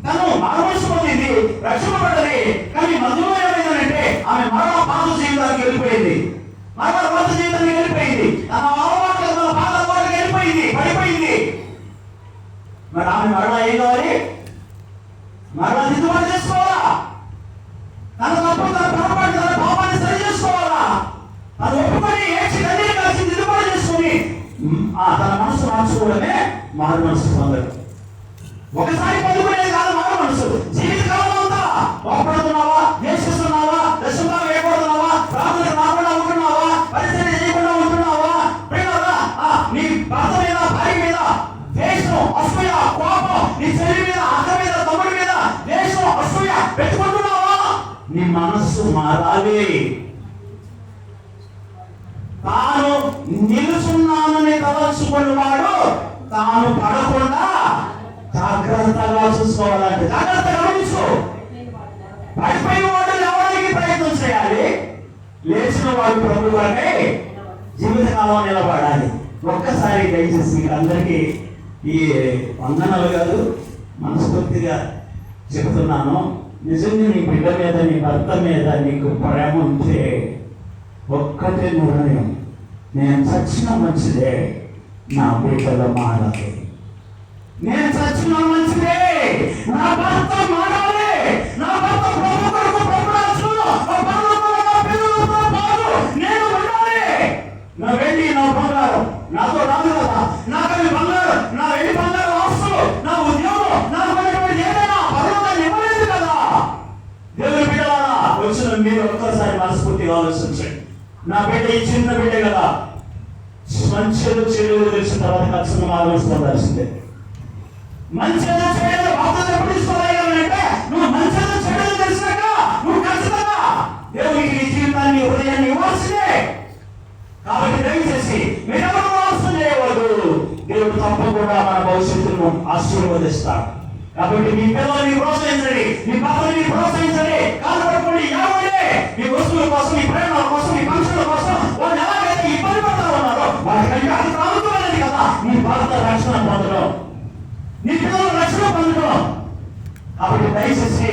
తను మార్పు పొందింది, రక్షింపబడ్డది. కానీ మధ్యలో ఏమైందంటే ఆమె మరణ పాత జీవితానికి వెళ్ళిపోయింది. తన అలవాట్లు తన పాత అలవాట్లకి వెళ్ళిపోయింది, పడిపోయింది. మరి ఆమె మరణ ఏం కావాలి? మరణ దిద్దుబాటు చేసుకోవాలా? తన తప్పు, తన పొరపాటు, తన పాపాన్ని సరి చేసుకోవాలా? తను ఒప్పుకొని ఏడ్చి కన్నీరు కాల్చి దిద్దుబాటు చేసుకుని తన మనసు మార్చుకోవడమే మారు మనసు పొందడం. ఒకసారి పొందుకునేది కాదు మారు మనసు. జీవితకాలం అంతా కోపడుతున్నావా, ద్వేషిస్తున్నావా, దశంగా వేయబడుతున్నావా, ప్రార్థన రాకుండా ఉంటున్నావా, పరిచయం చేయకుండా ఉంటున్నావా? నీ భర్త మీద, భార్య మీద ద్వేషం, అసూయ, కోపం, నీ చెల్లి మీద, అక్క మీద, తమ్ముడి మీద ద్వేషం, అసూయ పెట్టుకుంటున్నావా? నీ మనస్సు మారాలి. తాను నిలుచున్నానని తలచుకున్నవాడు తాను పడకుండా జాగ్రత్తగా చూసుకోవాలంటే జాగ్రత్తగా గమనించు. పడిపోయిన వాడు లేవడానికి ప్రయత్నం చేయాలి, లేచిన వాడు ప్రభు వారిని జీవితకాలం నిలబడాలి. ఒక్కసారి దయచేసి అందరికీ ఈ వందనాలు కాదు, మనస్ఫూర్తిగా చెబుతున్నాను. నిజంగా నీ బిడ్డ మీద, నీ భర్త మీద నీకు ప్రేమ ఉంటే ఒక్కటే నిర్ణయం, నేను చచ్చిన మంచిదే, నా బిడ్డల మారాలి. నేను చచ్చిన మంచిదే, నా భర్త మారాలి. నా భర్త ప్రభు కొరకు ప్రభురాజులో పిల్లలతో పాటు నేను ఉండాలి. నా వెండి, నా బంగారం నాతో రాదు కదా. నాకు బంగారం, నా వెండి బంగారం ఆస్తులు, నా ఉద్యోగం, నాకు ఏదైనా పర్వతాన్ని ఇవ్వలేదు కదా. దేవుని బిడ్డలారా, వచ్చిన మీరు ఒక్కసారి మనస్ఫూర్తిగా ఆలోచించండి. నా బిడ్డ ఈ చిన్న బిడ్డ కదా, మంచిలో చెడులు తెలిసిన తర్వాత ఖచ్చితంగా ఆలోచించాల్సిందే. మంచిలో చెడులు బాధ్యత ఎప్పుడు తీసుకోవాలంటే నువ్వు మంచిలో చెడులు తెలిసినాక నువ్వు ఖచ్చితంగా దేవునికి నీ జీవితాన్ని, హృదయాన్ని ఇవ్వాల్సిందే. కాబట్టి దయచేసి మీరెవరు మోసం చేయవద్దు. దేవుడు తప్పకుండా మన భవిష్యత్తును ఆశీర్వదిస్తాడు. కాబట్టి మీ పిల్లల్ని ప్రోత్సహించండి, మీ భర్తని ప్రోత్సహించండి. కాకపోతే మీ వస్తువుల కోసం, మీ ప్రేమల కోసం, మీ మనుషుల కోసం వాళ్ళు ఎలాగైతే ఇబ్బంది పడతా ఉన్నారో వాటికంటే అది ప్రాముఖ్యమైనది కదా మీ భర్త రక్షణ పొందడం, నీ పిల్లల రక్షణ పొందడం. కాబట్టి దయచేసి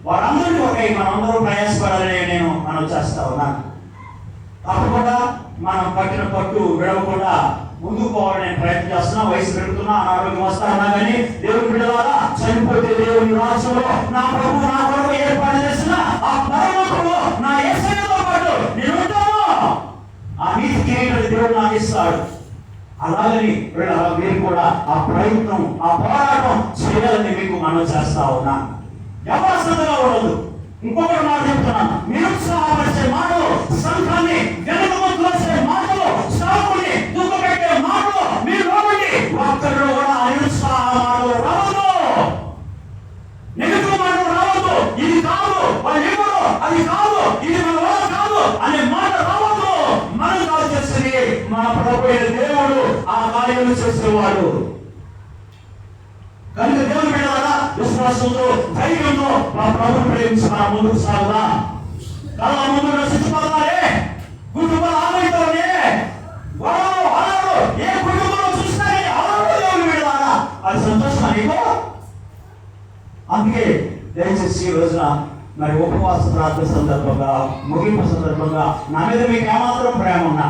వారందరికీ ఒకే మనందరూ ప్రయాసపడాలని నేను మనం చేస్తా ఉన్నాను. తప్పకుండా మనం పట్టిన పట్టు విడవకుండా ముందుకు పోవాలని నేను ప్రయత్నం చేస్తున్నా. వయసు పెడుతున్నా, అనారోగ్యం వస్తా ఉన్నా కానీ దేవుని బిడ్డలారా, చనిపోతే దేవుని రాజ్యంలో నా ప్రభు నా కొరకు ఏర్పాటు చేసిన ఆ పరలోకంలో నా యేసయ్యతో పాటు నేను ఉంటాను. ఆ నీతి కిరీటాన్ని దేవుడు నాకు ఇస్తాడు. అలాగని మీరు కూడా ఆ ప్రయత్నం, ఆ పోరాటం చేయాలని మీకు మనం చేస్తా ఉన్నా. వ్యవస్థగా ఉండదు. ఇంకొకటి మాట చెప్తున్నాను, నిరుత్సాహపరిచే మాటలు, సంఘాన్ని వెనుకబోసే మాటలు, సాగుని దుఃఖపెట్టే మాటలు మీరు రావండి. ఒక్కరిలో కూడా నిరుత్సాహ మాటలు రావద్దు, నెగటివ్ మాటలు రావద్దు. ఇది కాదు, వాళ్ళు ఎవరు, అది కాదు, ఇది మన వల్ల కాదు అనే మాట రావద్దు. మనం కాదు చేసేది మన ప్రభు అయిన దేవుడు ఆ కార్యాలు చేసేవాడు. కనుక దేవుని బిడ్డలారా, విశ్వాసంతో, ధైర్యంతో మా ప్రభుని ప్రేమించి మన ముందుకు సాగుదా. కళ్ళ ముందు నశించిపోతారే కుటుంబాల ఆమెతోనే గొడవలు, అలలు ఏ కుటుంబంలో చూసినా అలలు. దేవుని బిడ్డలారా, అది సంతోషమా నీకు? అందుకే దయచేసి ఈ రోజున మరి ఉపవాస ప్రార్థన సందర్భంగా, ముగింపు సందర్భంగా నా మీద మీకు ఏమాత్రం ప్రేమ ఉన్నా,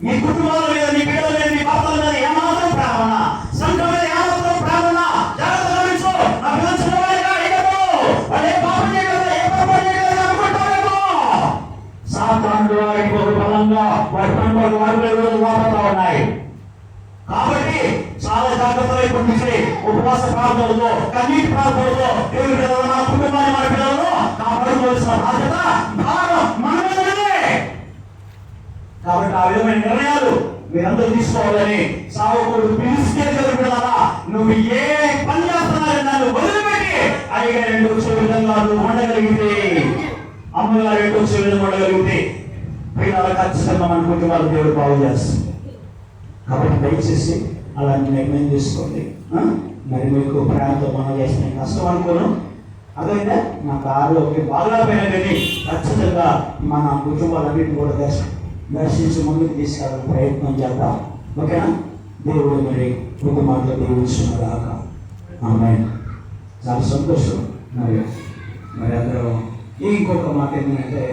మీ కుటుంబాల మీద, మీ బిడ్డల మీద, మీ భర్తల మీద ఏమాత్రం ప్రేమ ఉన్నా, సంఘం మీద ఏమాత్రం ప్రేమ ఉన్నా జాగ్రత్త గమనించు. నా పిల్లలు చిన్నవాడిగా అయ్యారు, వాళ్ళు ఏ పాపం చేయగలరు, ఏ పొరపాటు చేయగలరు అనుకుంటారేమో. సాతానుడు వారికి ఒక బలంగా వారి పనులు వాడుతూ ఉన్నాయి. కాబట్టి చాలా జాగ్రత్తగా ఇప్పటి నుంచి ఉపవాస ప్రార్థనలతో, కన్నీటి ప్రార్థనలతో దేవుని పిల్లలు, మన కుటుంబాన్ని, మన పిల్లలను కాపాడుకోవాల్సిన బాధ్యత, భారం మన మీదనే. కాబట్టి ఆ విధమైన నిర్ణయాలు మీరందరూ తీసుకోవాలని సావకుడు పిలిస్తే జరుగుతారా, నువ్వు ఏ పని చేస్తున్నారని నన్ను వదిలిపెట్టి అయ్యగారు రెండు వచ్చే విధంగా నువ్వు ఉండగలిగితే, అమ్మగారు రెండు వచ్చే విధంగా ఉండగలిగితే పిల్లలు ఖచ్చితంగా మన కుటుంబాలు దేవుడు బాగు చేస్తుంది. కాబట్టి దయచేసి అలాంటి నిర్ణయం తీసుకోండి. మరి మీకు ప్రేమతో మనం చేసిన కష్టం అనుకోను. అదైతే నాకు ఆరోగ్యం బాగాపోయినా కానీ ఖచ్చితంగా మన కుటుంబాలన్నింటినీ కూడా దర్శించి ముందుకు తీసుకెళ్ళాలని ప్రయత్నం చేద్దాం. ఓకేనా? దేవుడు మరి కొద్ది మాటలు దీవించుకున్నాక ఆమేన్. చాలా సంతోషం. మరి అందరూ ఇంకొక మాట ఏంటంటే